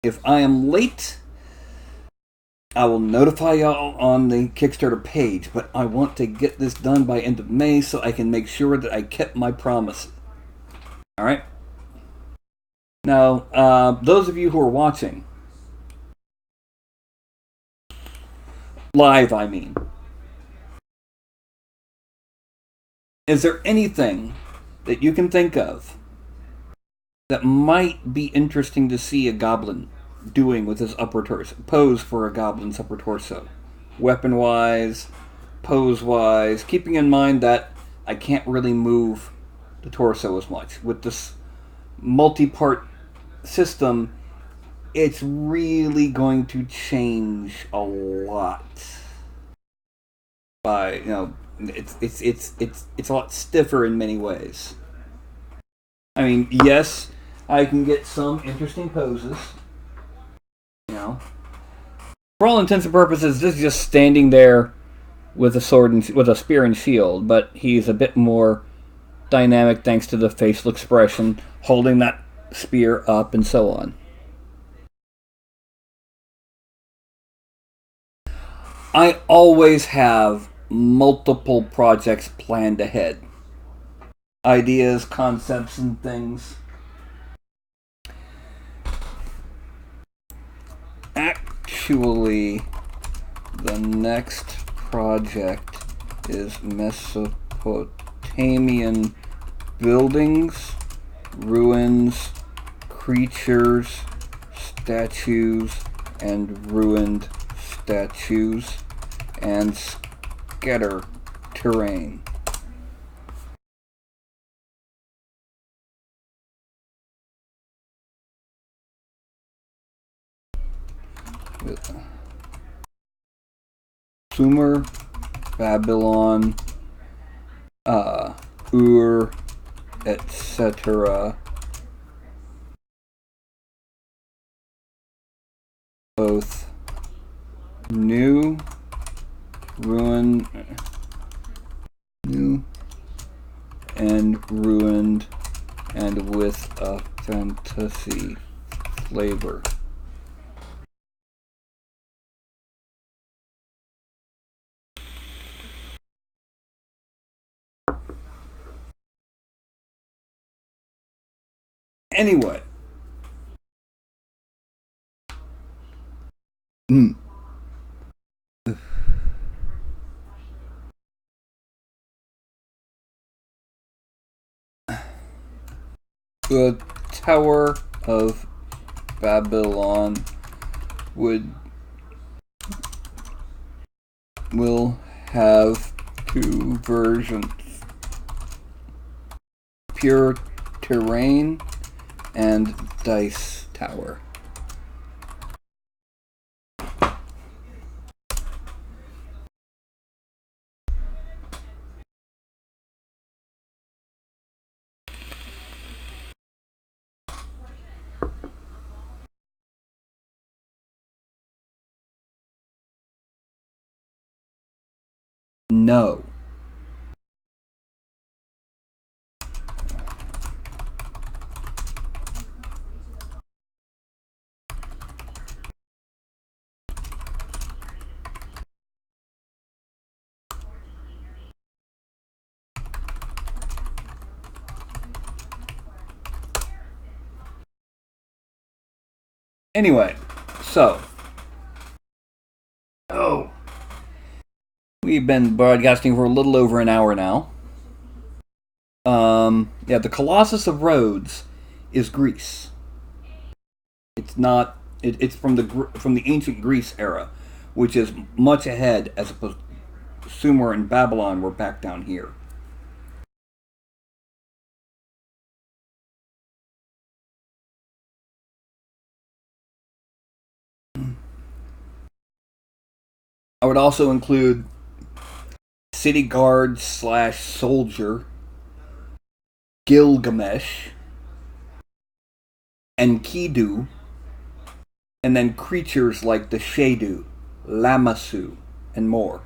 If I am late, I will notify y'all on the Kickstarter page, but I want to get this done by end of May so I can make sure that I kept my promise. Alright? Now, those of you who are watching, live I mean, is there anything that you can think of that might be interesting to see a goblin doing with his upper torso? Pose for a goblin's upper torso. Weapon-wise, pose-wise, keeping in mind that I can't really move the torso as much. With this multi-part system, it's really going to change a lot. By, it's a lot stiffer in many ways. I mean, yes, I can get some interesting poses. For all intents and purposes, this is just standing there with a sword and with a spear and shield, but he's a bit more dynamic thanks to the facial expression, holding that spear up and so on. I always have multiple projects planned ahead. Ideas, concepts, and things. Actually, the next project is Mesopotamian buildings, ruins, creatures, statues, and ruined statues, and scatter terrain. Sumer, Babylon, Ur, etc. Both new and ruined, and with a fantasy flavor. Anyway. The Tower of Babylon will have two versions. Pure terrain and dice tower. No. Anyway, so. We've been broadcasting for a little over an hour now. Yeah, the Colossus of Rhodes is Greece. It's not. It's from the ancient Greece era, which is much ahead, as opposed to Sumer and Babylon were back down here. I would also include city guard / soldier, Gilgamesh, Enkidu, and then creatures like the Shadu, Lamassu, and more.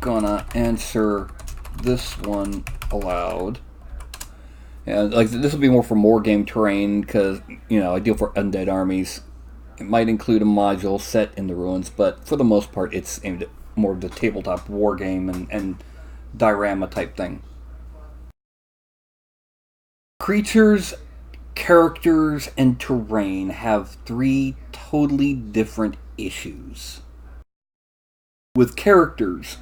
gonna answer this one aloud. And like this will be more for more game terrain because I deal for undead armies. It might include a module set in the ruins, but for the most part, it's aimed at more of the tabletop war game and diorama type thing. Creatures, characters, and terrain have 3 totally different issues. With characters,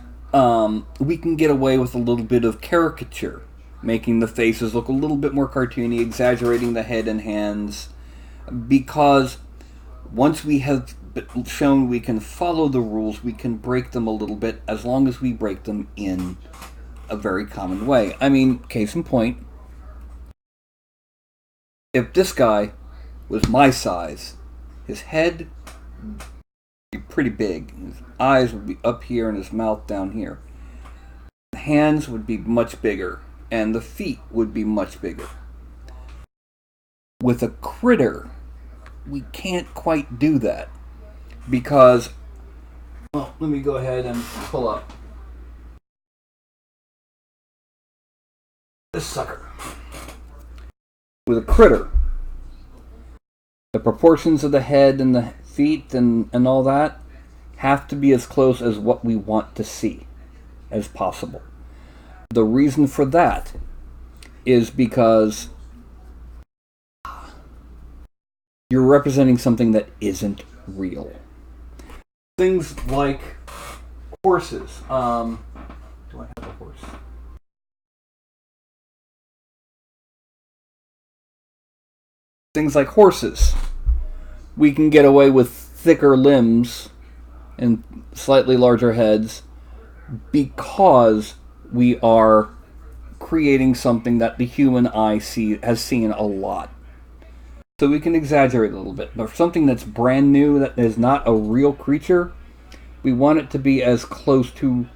we can get away with a little bit of caricature, making the faces look a little bit more cartoony, exaggerating the head and hands, because once we have shown we can follow the rules, we can break them a little bit, as long as we break them in a very common way. I mean, case in point, if this guy was my size, his head would be pretty big, his eyes would be up here and his mouth down here. The hands would be much bigger, and the feet would be much bigger. With a critter, we can't quite do that because, well, let me go ahead and pull up this sucker. With a critter, the proportions of the head and the feet and all that have to be as close as what we want to see as possible. The reason for that is because you're representing something that isn't real. Things like horses. Do I have a horse? Things like horses. We can get away with thicker limbs and slightly larger heads because we are creating something that the human eye has seen a lot. So we can exaggerate a little bit. But for something that's brand new, that is not a real creature, we want it to be as close to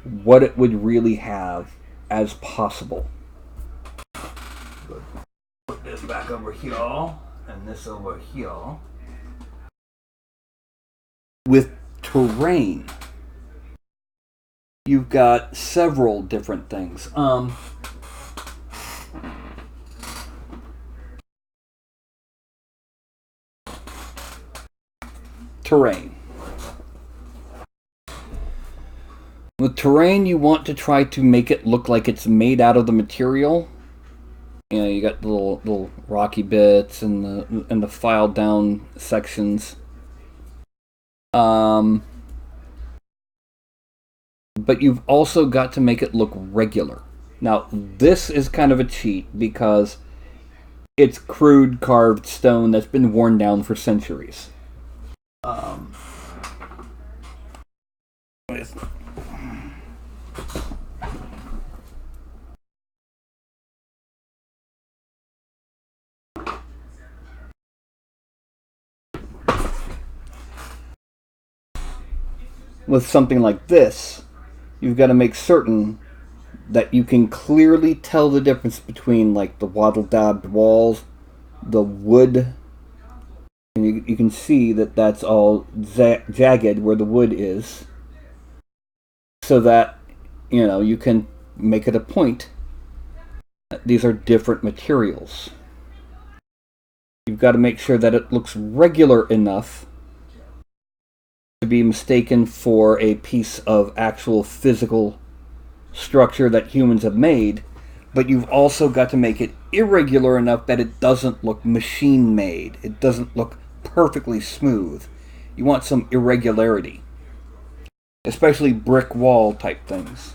what it would really have as possible. Put this back over here, and this over here. With terrain, you've got several different things. Terrain. With terrain, you want to try to make it look like it's made out of the material. You got the little rocky bits and the filed down sections. But you've also got to make it look regular. Now, this is kind of a cheat because it's crude carved stone that's been worn down for centuries. With something like this, you've got to make certain that you can clearly tell the difference between like the wattle-dabbed walls, the wood, and you can see that that's all jagged where the wood is, so that you can make it a point that these are different materials. You've got to make sure that it looks regular enough to be mistaken for a piece of actual physical structure that humans have made, but you've also got to make it irregular enough that it doesn't look machine-made. It doesn't look perfectly smooth. You want some irregularity, especially brick wall type things.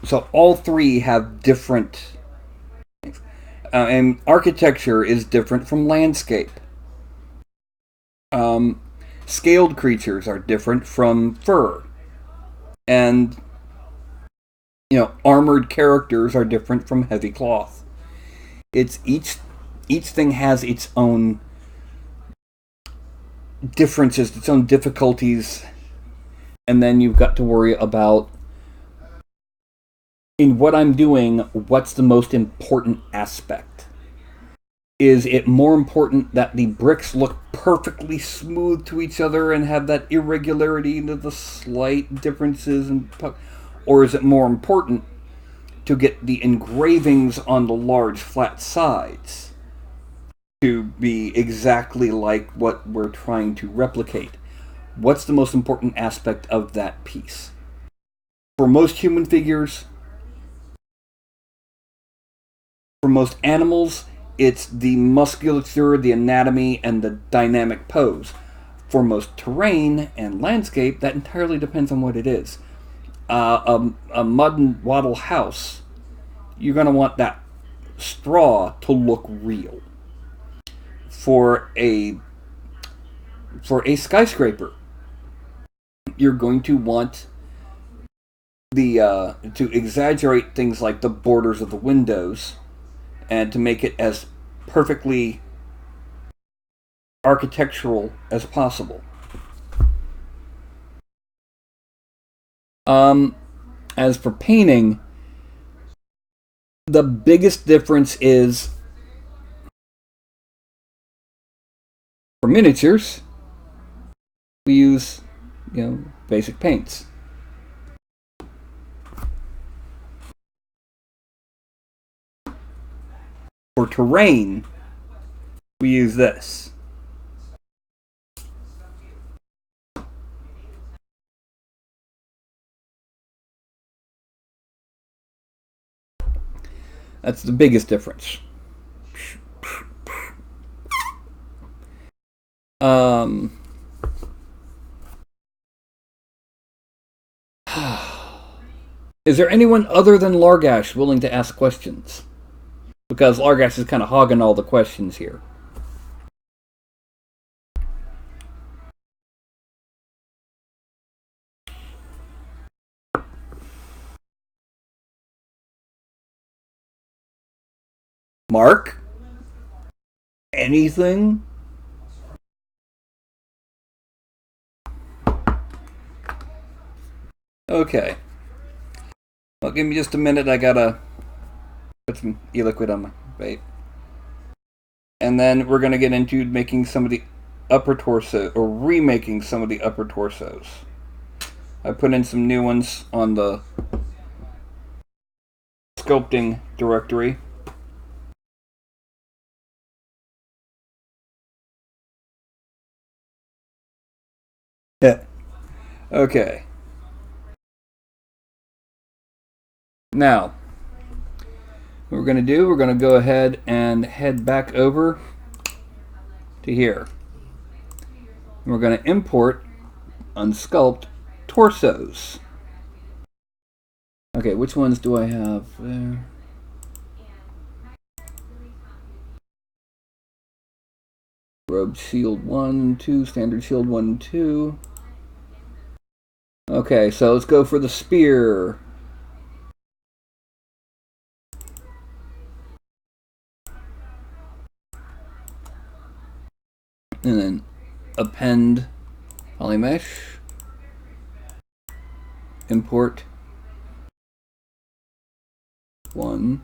So all 3 have different things. And architecture is different from landscape. Scaled creatures are different from fur. And, armored characters are different from heavy cloth. It's each thing has its own differences, its own difficulties, and then you've got to worry about, in what I'm doing, what's the most important aspect. Is it more important that the bricks look perfectly smooth to each other and have that irregularity into the slight differences, or is it more important to get the engravings on the large flat sides to be exactly like what we're trying to replicate? What's the most important aspect of that piece? For most human figures, for most animals, it's the musculature, the anatomy, and the dynamic pose. For most terrain and landscape, that entirely depends on what it is. A mud and wattle house, you're going to want that straw to look real. For a skyscraper, you're going to want to exaggerate things like the borders of the windows and to make it as perfectly architectural as possible. As for painting, the biggest difference is for miniatures, we use, basic paints. For terrain, we use this. That's the biggest difference. Is there anyone other than Largash willing to ask questions? Because Largash is kind of hogging all the questions here. Mark? Anything? Okay. Well, give me just a minute. I gotta put some e-liquid on my bait. And then we're gonna get into making some of the upper torso, or remaking some of the upper torsos. I put in some new ones on the sculpting directory. Yeah. Okay. Now, what we're going to do, we're going to go ahead and head back over to here. And we're going to import unsculpt torsos. Okay, which ones do I have there? Robe shield 1, 2, standard shield 1, 2. Okay, so let's go for the spear. And then append polymesh. Import 1.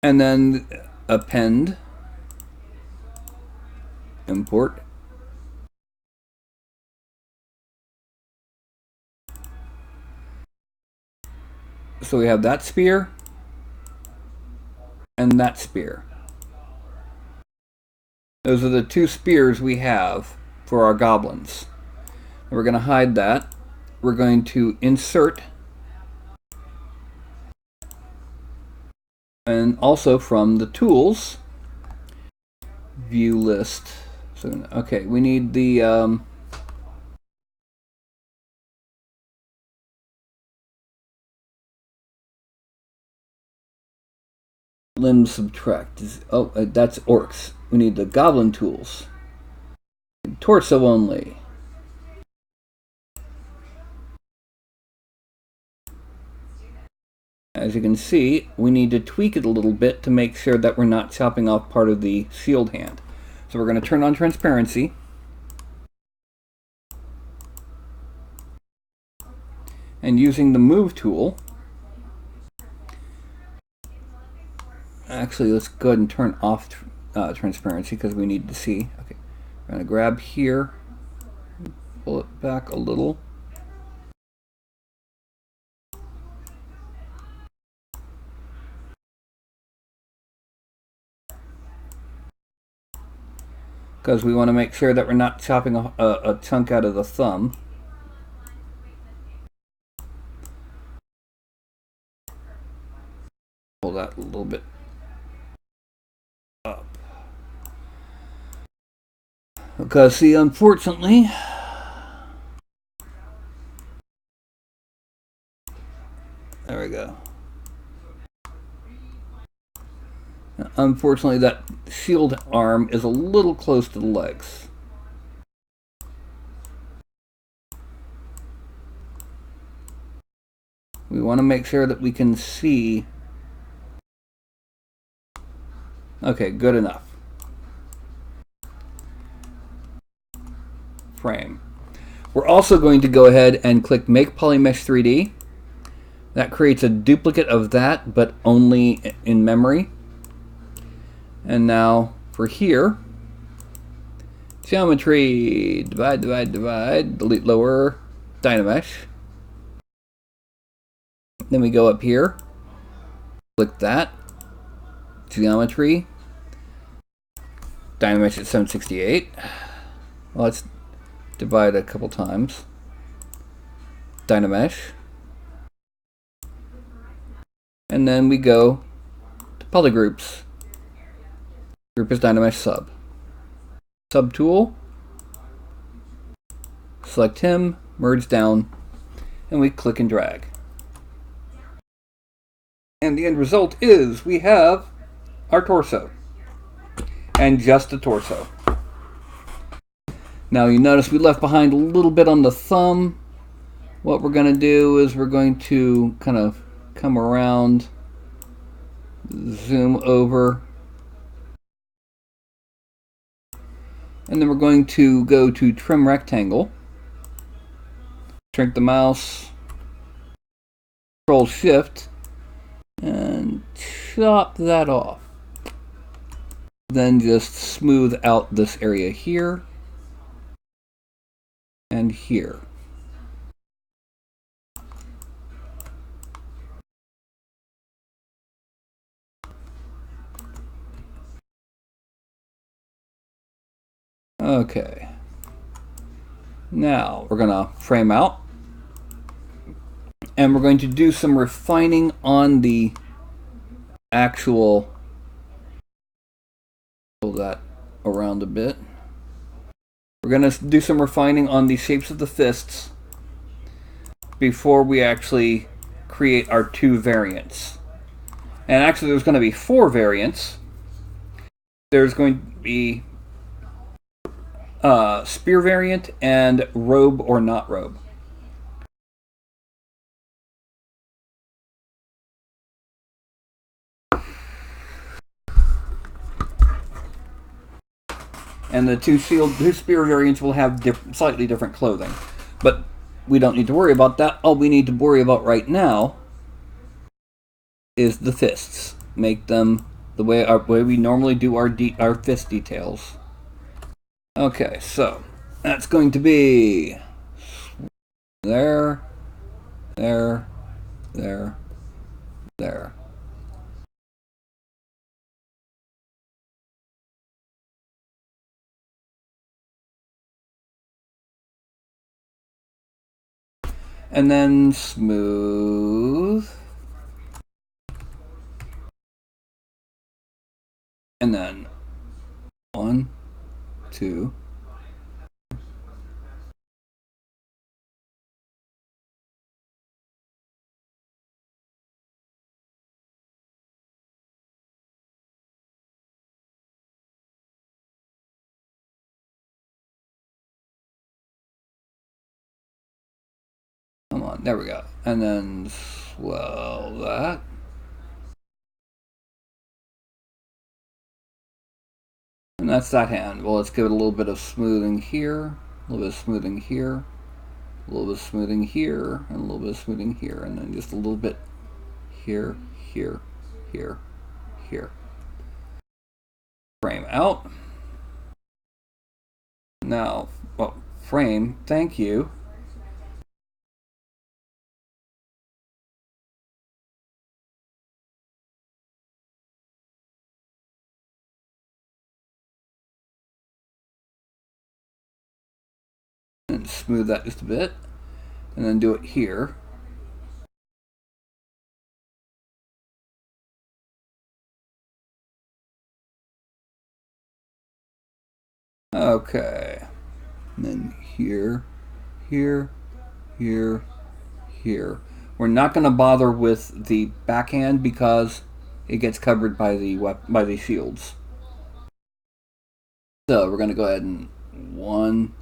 And then append import. So we have that spear and that spear. Those are the two spears we have for our goblins. We're going to hide that. We're going to insert, and also from the tools, view list. So, okay, we need the limb subtract. Oh, that's orcs. We need the goblin tools. Torso only. As you can see, we need to tweak it a little bit to make sure that we're not chopping off part of the shield hand. So we're going to turn on transparency. And using the move tool, Actually, let's go ahead and turn off transparency because we need to see. Okay, we're going to grab here, pull it back a little. Because we want to make sure that we're not chopping a chunk out of the thumb. Pull that a little bit up. Because, see, unfortunately, there we go. Unfortunately, that shield arm is a little close to the legs. We want to make sure that we can see. Okay, good enough. Frame. We're also going to go ahead and click Make Polymesh 3D. That creates a duplicate of that, but only in memory. And now for here, geometry, divide, delete lower, Dynamesh. Then we go up here, click that, geometry, Dynamesh at 768. Well, let's divide a couple times. Dynamesh. And then we go to polygroups. Group is Dynamesh sub. Subtool. Select him, merge down, and we click and drag. And the end result is we have our torso. And just a torso. Now you notice we left behind a little bit on the thumb. What we're going to do is we're going to kind of come around, zoom over, and then we're going to go to Trim Rectangle, shrink the mouse, Control Shift, and chop that off. Then just smooth out this area here and here. Okay. Now we're going to frame out. And we're going to do some refining on the actual. Pull that around a bit. We're going to do some refining on the shapes of the fists before we actually create our 2 variants. And actually there's going to be 4 variants. There's going to be spear variant and robe or not robe. And the 2 spear variants will have slightly different clothing. But we don't need to worry about that. All we need to worry about right now is the fists. Make them the way we normally do our fist details. Okay, so that's going to be there, there, there, there. And then smooth. And then 1, 2. Come on, there we go. And then swell that. And that's that hand. Well, let's give it a little bit of smoothing here, a little bit of smoothing here, a little bit of smoothing here, and a little bit of smoothing here, and then just a little bit here, here, here, here. frame out. Now, well, frame, thank you. And smooth that just a bit. And then do it here. Okay. And then here, here, here, here. We're not going to bother with the backhand because it gets covered by the shields. So we're going to go ahead and 1,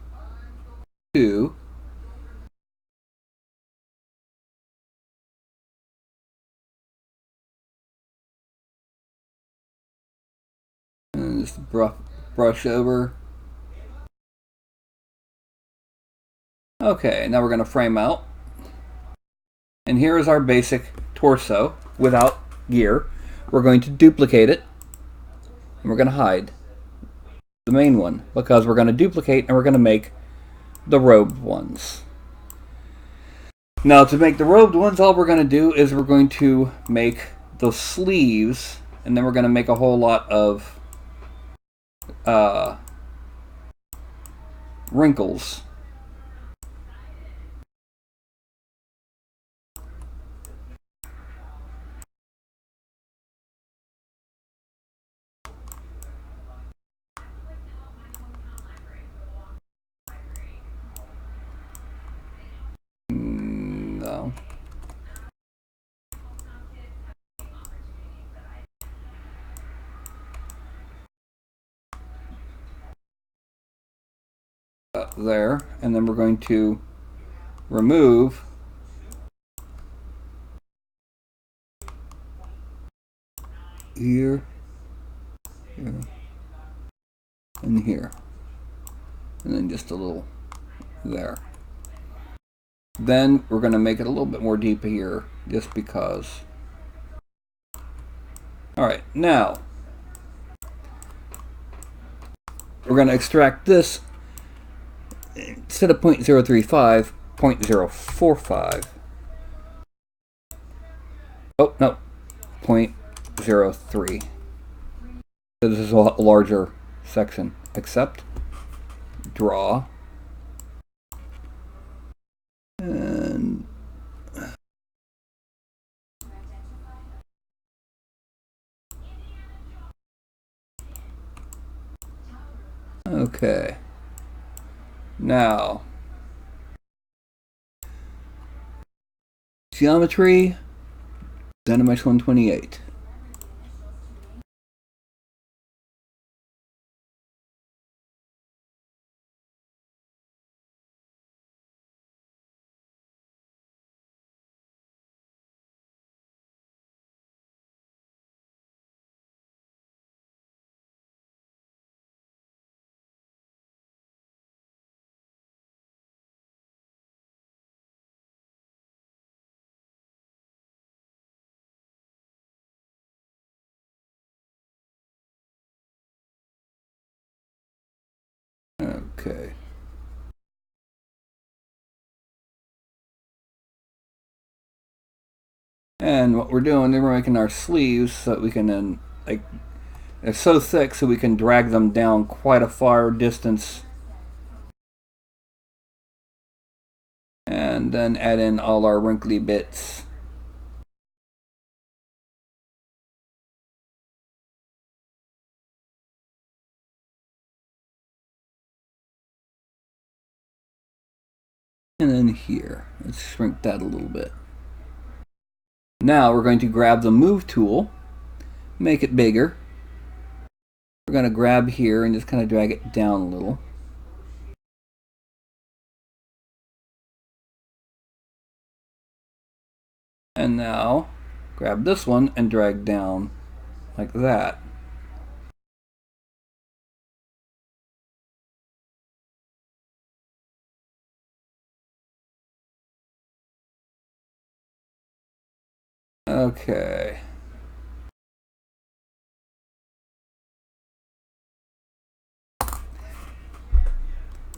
2. And just brush over. Okay, now we're going to frame out. And here is our basic torso without gear. We're going to duplicate it. And we're going to hide the main one because we're going to duplicate and we're going to make the robed ones. Now to make the robed ones, all we're going to do is we're going to make the sleeves, and then we're going to make a whole lot of wrinkles. No. There, and then we're going to remove here, here, and here, and then just a little there. Then we're going to make it a little bit more deep here, just because. Alright, now we're going to extract this. Instead of 0.035, 0.045. Oh, no. 0.03. So this is a lot larger section. Except, draw. And okay. Now, geometry, ZeniMax 128. Okay. And what we're doing, we're making our sleeves so that we can then, like, they're so thick so we can drag them down quite a far distance. And then add in all our wrinkly bits. And then here, let's shrink that a little bit. Now we're going to grab the move tool, make it bigger. We're going to grab here and just kind of drag it down a little. And now grab this one and drag down like that. Okay.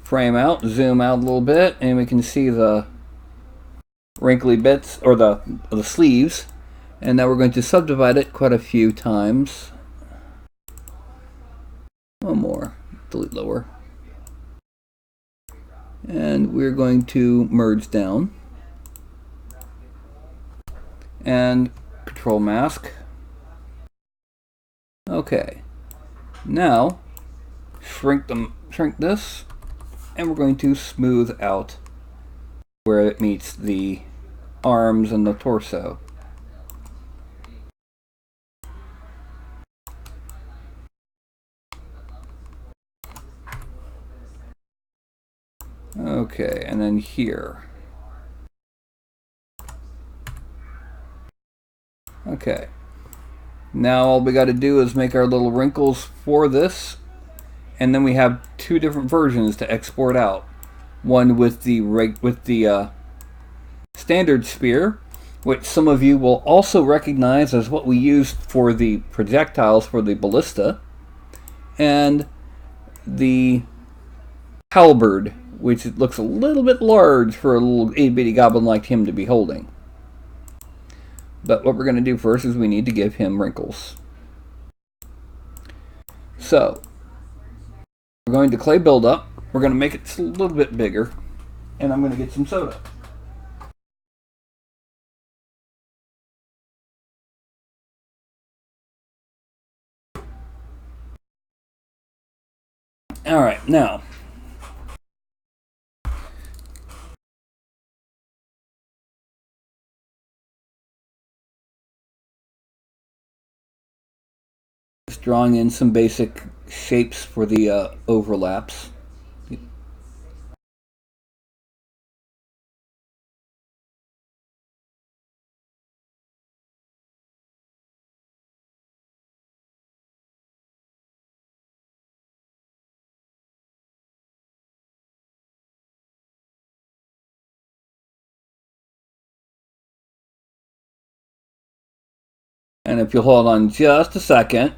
frame out, zoom out a little bit, and we can see the wrinkly bits, or the sleeves. And now we're going to subdivide it quite a few times. One more, delete lower. And we're going to merge down. And control mask. Okay. Now, shrink this, and we're going to smooth out where it meets the arms and the torso. Okay, and then here. Okay. Now all we got to do is make our little wrinkles for this, and then we have two different versions to export out. One with the standard spear, which some of you will also recognize as what we used for the projectiles for the ballista, and the halberd, which looks a little bit large for a little itty-bitty goblin like him to be holding. But what we're going to do first is we need to give him wrinkles. So, we're going to clay buildup. We're going to make it a little bit bigger, and I'm going to get some soda. Alright, now, just drawing in some basic shapes for the overlaps. And if you'll hold on just a second.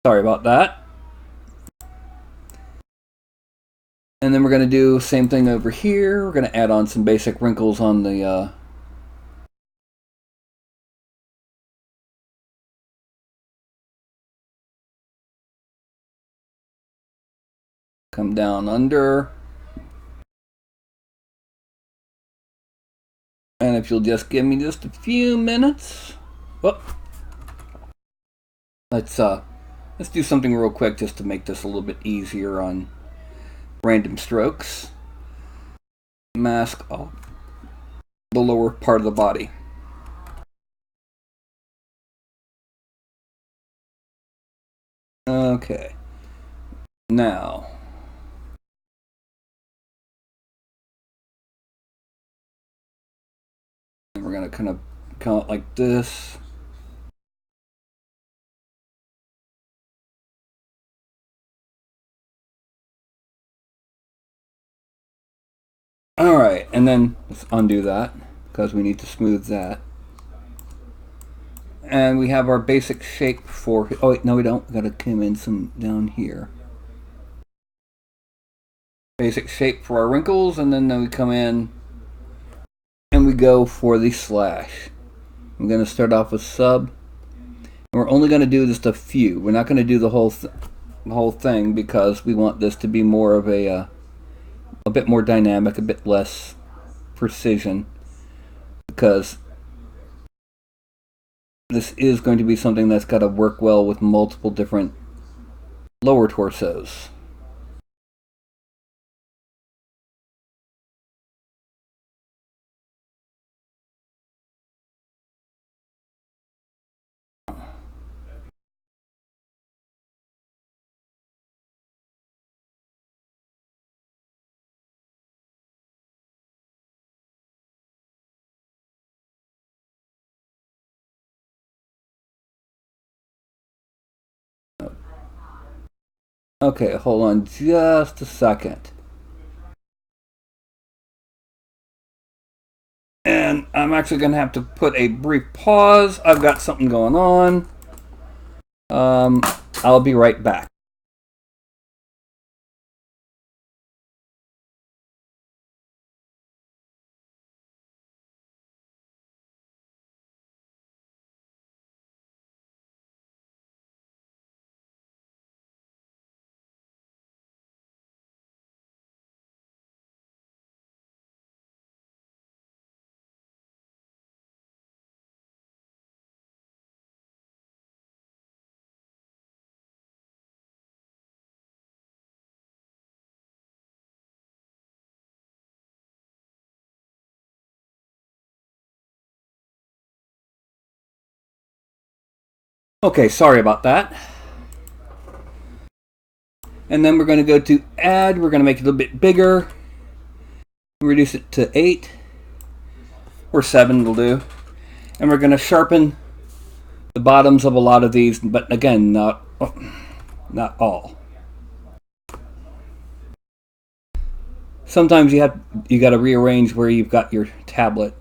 Sorry about that. And then we're going to do the same thing over here. We're going to add on some basic wrinkles on the come down under. And if you'll just give me just a few minutes. Whoop. Let's do something real quick just to make this a little bit easier on random strokes. Mask off the lower part of the body. Okay. Now, we're going to kind of count like this. Alright, and then let's undo that because we need to smooth that. And we have our basic shape for... Oh wait, no we don't. We gotta come in some down here. Basic shape for our wrinkles, and then we come in and we go for the slash. I'm gonna start off with sub. And we're only gonna do just a few. We're not gonna do the whole thing because we want this to be more of a bit more dynamic, a bit less precision, because this is going to be something that's got to work well with multiple different lower torsos. Okay, hold on just a second. And I'm actually going to have to put a brief pause. I've got something going on. I'll be right back. Okay, sorry about that. And then we're going to go to add. We're going to make it a little bit bigger. Reduce it to 8. Or 7 will do. And we're going to sharpen the bottoms of a lot of these, but again, not all. Sometimes you got to rearrange where you've got your tablet.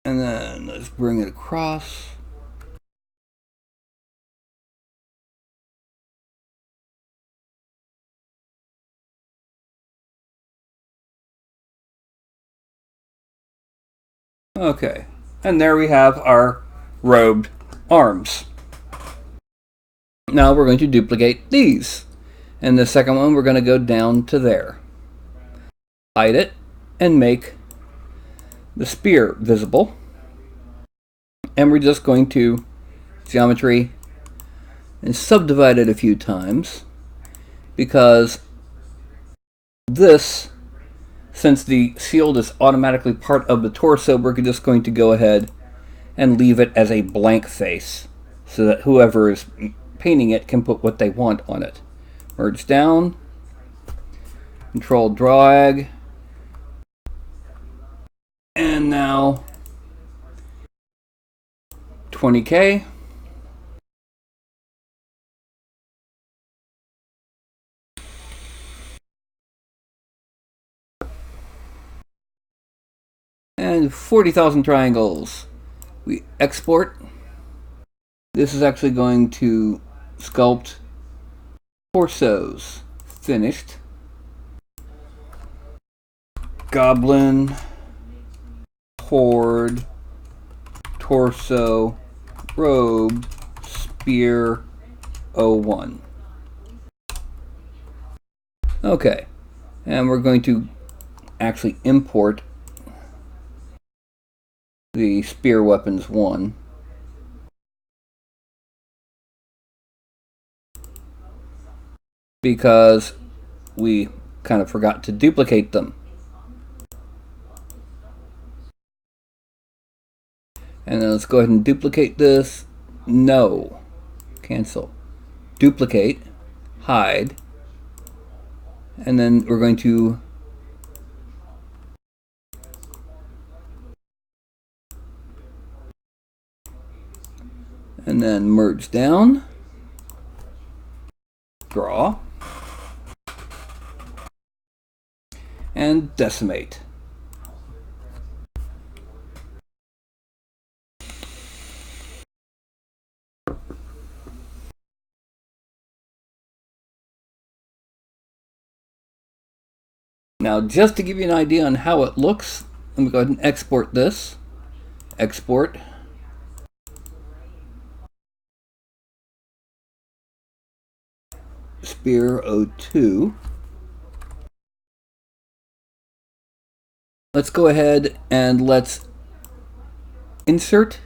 And then let's bring it across. Okay, and there we have our robed arms. Now we're going to duplicate these. And the second one, we're going to go down to there. Hide it and make the spear visible. And we're just going to geometry and subdivide it a few times, because this, since the shield is automatically part of the torso, we're just going to go ahead and leave it as a blank face so that whoever is painting it can put what they want on it. Merge down, control drag, and now 20K. And 40,000 triangles. We export. This is actually going to sculpt torsos. Finished. Goblin, horde, torso, robe, spear, 01. Okay, and we're going to actually import the spear weapons 1. Because we kind of forgot to duplicate them. And then let's go ahead and duplicate this. No. Cancel. Duplicate. Hide. And then we're going to and then merge down. Draw. And decimate. Now, just to give you an idea on how it looks, let me go ahead and export this. Export. Spear 02. Let's go ahead and let's insert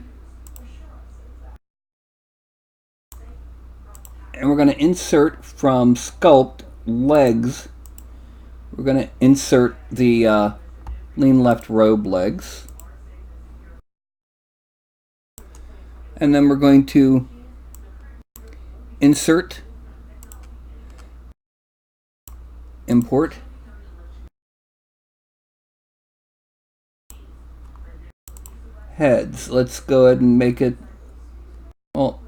And we're going to insert from Sculpt legs. We're going to insert the lean left robe legs. And then we're going to insert, import, heads. Let's go ahead and make it, well,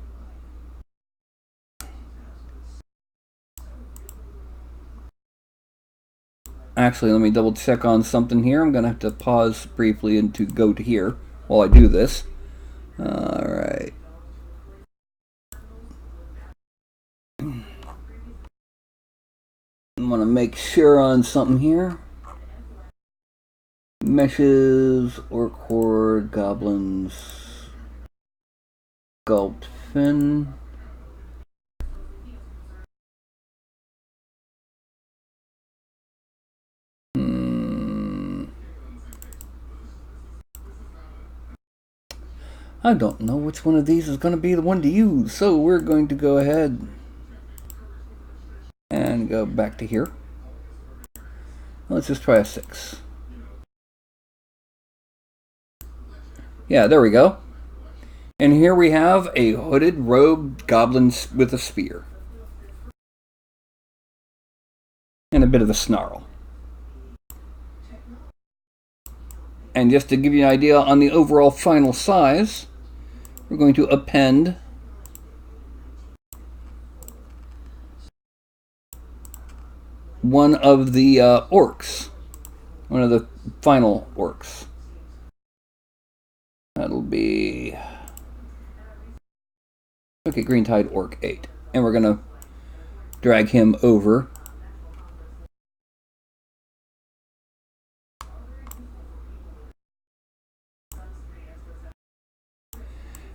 actually, let me double check on something here. I'm going to have to pause briefly and to go to here while I do this. Alright. I want to make sure on something here. Meshes, orc horde, goblins, sculpt fin. I don't know which one of these is going to be the one to use, so we're going to go ahead and go back to here. Let's just try a 6. Yeah, there we go. And here we have a hooded robed goblin with a spear. And a bit of a snarl. And just to give you an idea on the overall final size, we're going to append one of the orcs. One of the final orcs. That'll be... okay, Green Tide Orc 8. And we're going to drag him over.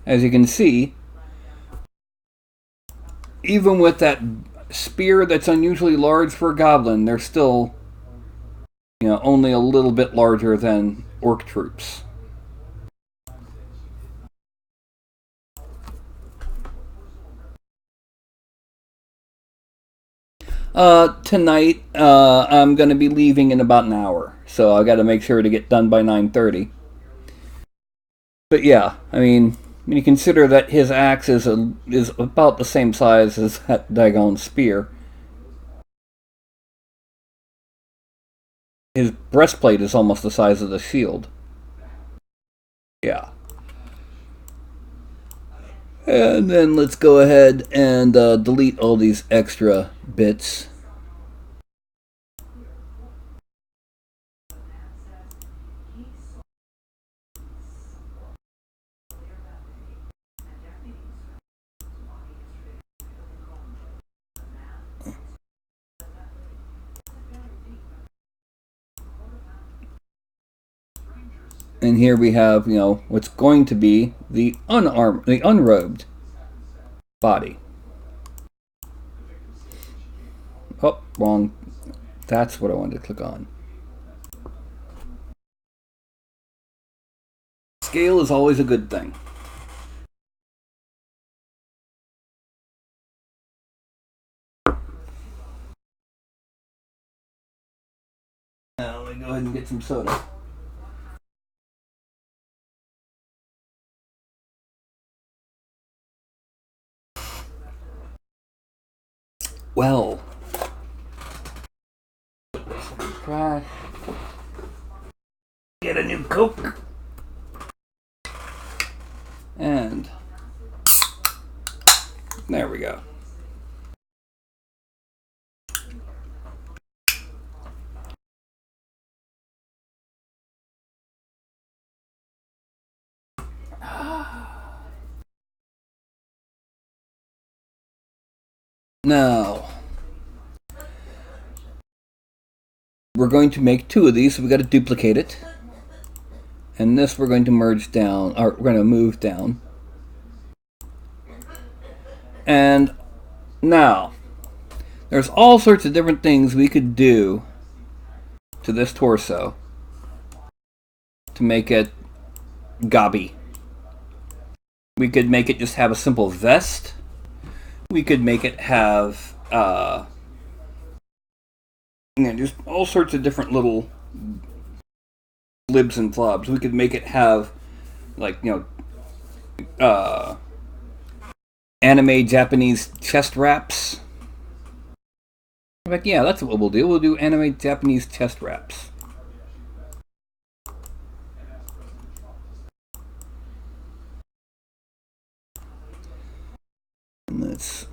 As you can see, even with that spear that's unusually large for a goblin, they're still, you know, only a little bit larger than orc troops. Tonight, I'm going to be leaving in about an hour, so I got to make sure to get done by 9:30. But yeah, I mean, when you consider that his axe is about the same size as that daggone spear, his breastplate is almost the size of the shield. Yeah. And then let's go ahead and delete all these extra bits. And here we have, you know, what's going to be the unrobed body. Oh, wrong. That's what I wanted to click on. Scale is always a good thing. Now let me go ahead and get some soda. Well, trash. Get a new Coke. And there we go. Now, we're going to make 2 of these, so we got to duplicate it. And this we're going to merge down, or we're going to move down. And now, there's all sorts of different things we could do to this torso to make it gobby. We could make it just have a simple vest. We could make it have, just all sorts of different little libs and flobs. We could make it have, like, anime Japanese chest wraps. Like, yeah, that's what we'll do. We'll do anime Japanese chest wraps. And let's...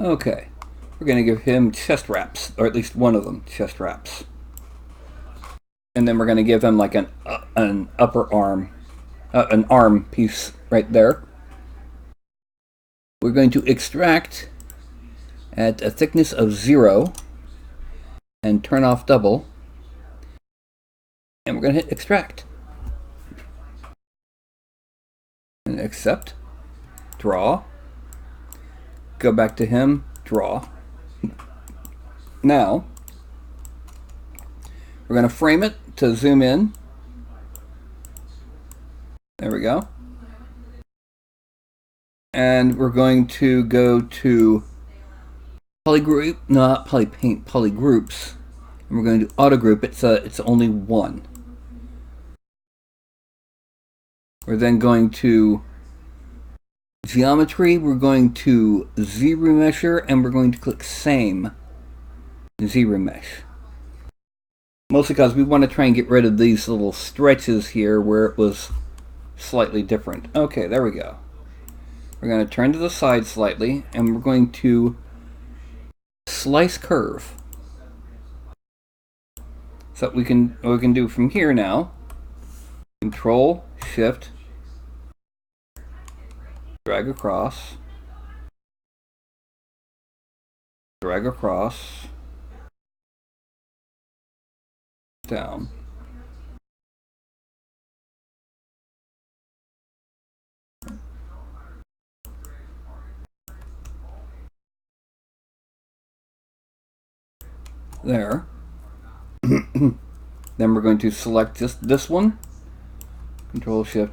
Okay. We're going to give him chest wraps, or at least one of them chest wraps. And then we're going to give him like an upper arm, an arm piece right there. We're going to extract at a thickness of 0 and turn off double. And we're going to hit extract. And accept. Draw. Go back to him. Draw. Now, we're going to frame it to zoom in. There we go. And we're going to go to polygroup, not polypaint, polygroups. And we're going to auto group. It's only one. We're then going to geometry. We're going to Z-remesher, and we're going to click same Z-remesh. Mostly because we want to try and get rid of these little stretches here where it was slightly different. Okay, there we go. We're going to turn to the side slightly, and we're going to slice curve. So what we can do from here now, Control, Shift, drag across, down. There. Then we're going to select just this one. Control Shift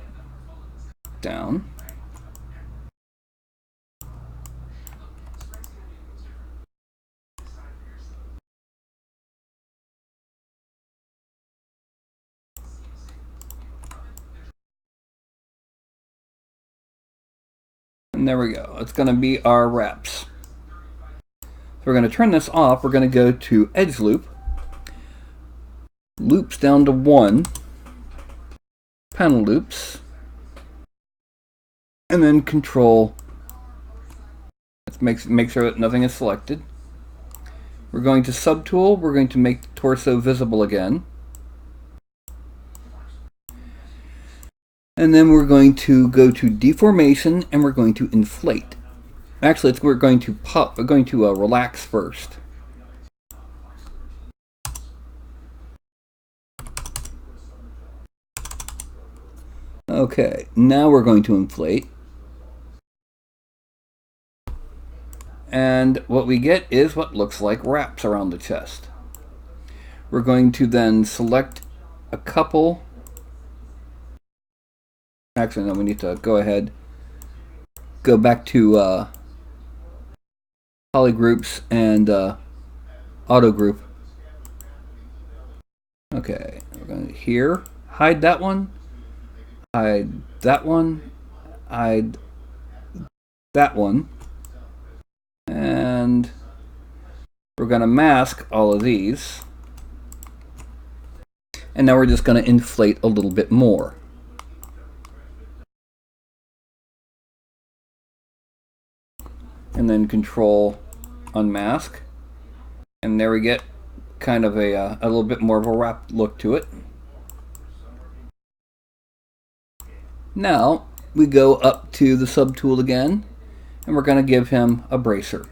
down. And there we go. It's going to be our wraps. So we're going to turn this off. We're going to go to Edge Loop. Loops down to 1. Panel loops. And then Control. Let's make sure that nothing is selected. We're going to Subtool. We're going to make the torso visible again. And then we're going to go to Deformation, and we're going to Inflate. Actually, we're going to relax first. Okay, now we're going to inflate. And what we get is what looks like wraps around the chest. We're going to then select a couple. Actually, no, we need to go ahead. Go back to polygroups and auto group. Okay, we're going to here, hide that one, hide that one, hide that one, and we're going to mask all of these. And now we're just going to inflate a little bit more. And then Control Unmask. And there we get kind of a little bit more of a wrap look to it. Now we go up to the subtool again, and we're going to give him a bracer.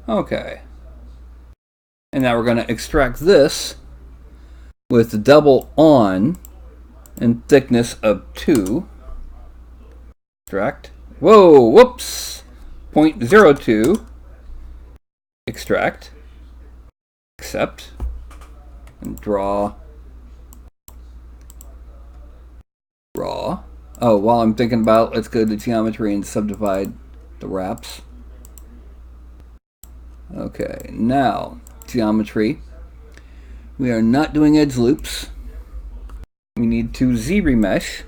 Okay. And now we're going to extract this with the double on and thickness of 2. Extract. Whoa, whoops. 0.02. Extract. Accept. And draw. Draw. Oh, while I'm thinking about it, let's go to geometry and subdivide the wraps. Okay, now geometry. We are not doing edge loops. We need to Z-remesh.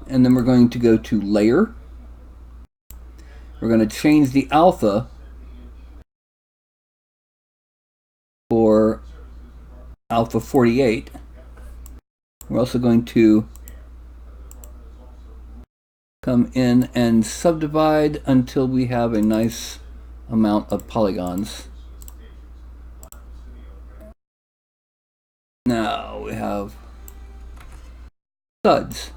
And then we're going to go to layer. We're going to change the alpha for alpha 48. We're also going to come in and subdivide until we have a nice amount of polygons. Now we have studs.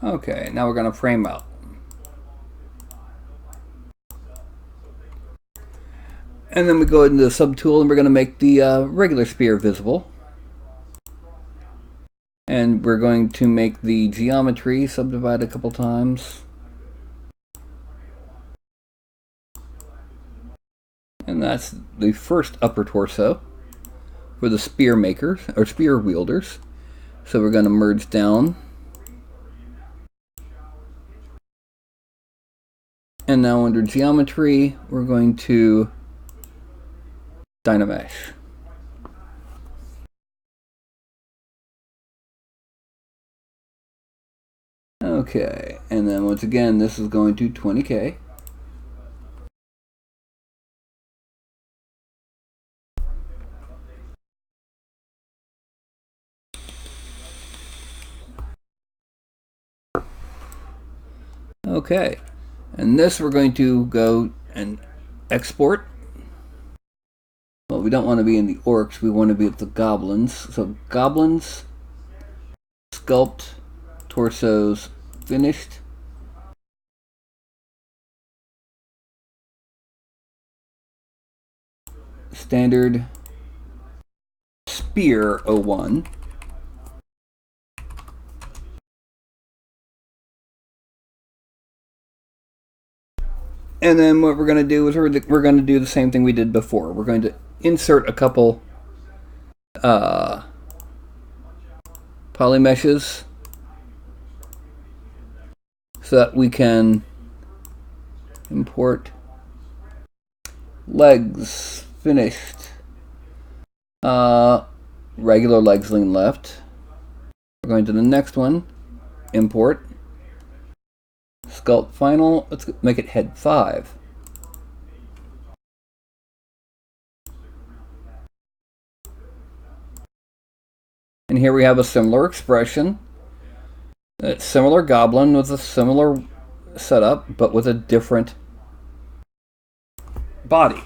Okay, now we're going to frame out. And then we go into the subtool and we're going to make the regular spear visible. And we're going to make the geometry subdivide a couple times. And that's the first upper torso for the spear makers, or spear wielders. So we're going to merge down. And now under geometry, we're going to Dynamesh. Okay, and then once again, this is going to 20K. Okay, and this we're going to go and export. Well, we don't want to be in the orcs, we want to be at the goblins. So goblins, sculpt, torsos, finished. Standard spear 01. And then what we're going to do is we're going to do the same thing we did before. We're going to insert a couple polymeshes so that we can import legs finished. Regular legs lean left. We're going to the next one. Import. Sculpt final. Let's make it head 5. And here we have a similar expression. A similar goblin with a similar setup, but with a different body.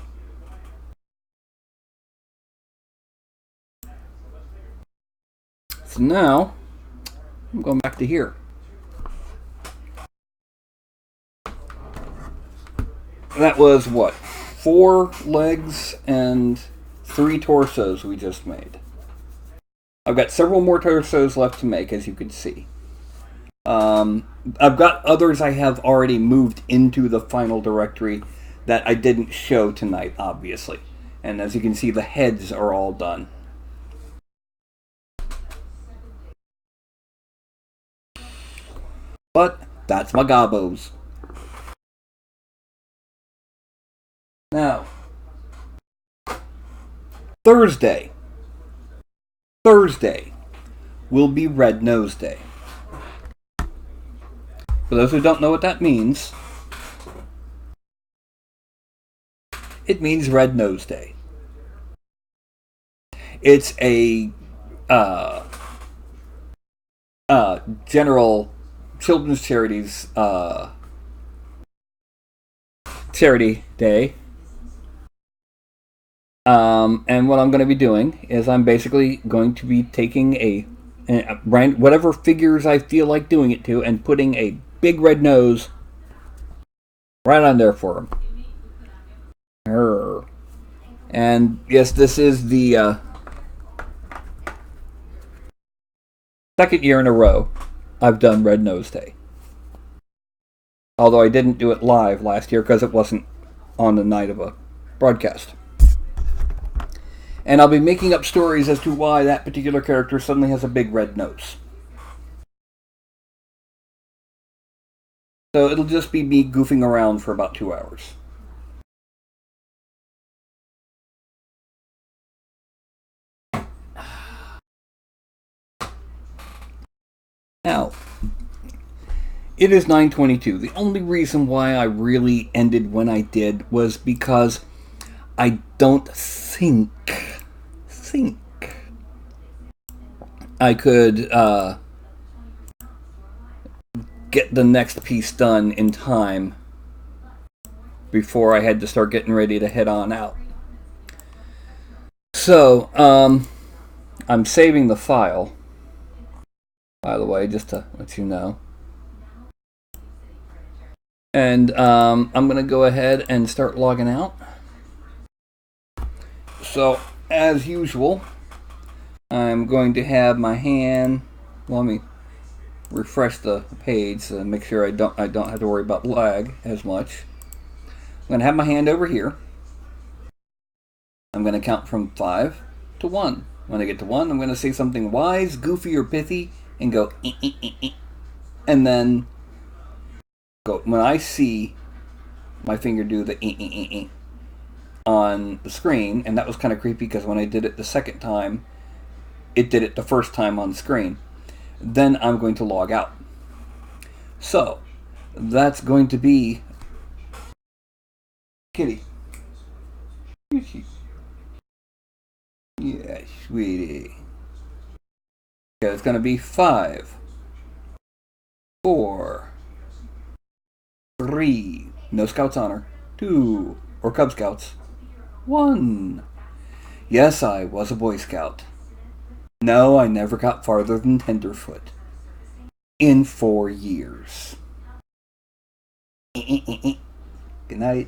So now, I'm going back to here. That was what? 4 legs and 3 torsos we just made. I've got several more torsos left to make, as you can see. I've got others I have already moved into the final directory that I didn't show tonight, obviously. And as you can see, the heads are all done. But that's my gobbos. Now, Thursday will be Red Nose Day. For those who don't know what that means, it means Red Nose Day. It's a general children's charities charity day. And what I'm going to be doing is I'm basically going to be taking whatever figures I feel like doing it to and putting a big red nose right on there for them. And yes, this is the second year in a row I've done Red Nose Day. Although I didn't do it live last year because it wasn't on the night of a broadcast. And I'll be making up stories as to why that particular character suddenly has a big red nose. So it'll just be me goofing around for about 2 hours. Now, it is 9:22. The only reason why I really ended when I did was because I don't think I could get the next piece done in time before I had to start getting ready to head on out. So, I'm saving the file, by the way, just to let you know. And I'm going to go ahead and start logging out. So, as usual, I'm going to have my hand. Let me refresh the page to make sure I don't have to worry about lag as much. I'm going to have my hand over here. I'm going to count from 5 to 1. When I get to 1, I'm going to say something wise, goofy, or pithy, and go, and then go. When I see my finger do the on the screen, and that was kind of creepy because when I did it the second time, it did it the first time on the screen. Then I'm going to log out. So, that's going to be Kitty. Yeah, sweetie. Okay, it's going to be 5, 4, 3, no Scouts honor, 2, or Cub Scouts, 1. Yes, I was a Boy Scout. No, I never got farther than Tenderfoot. In 4 years. Good night.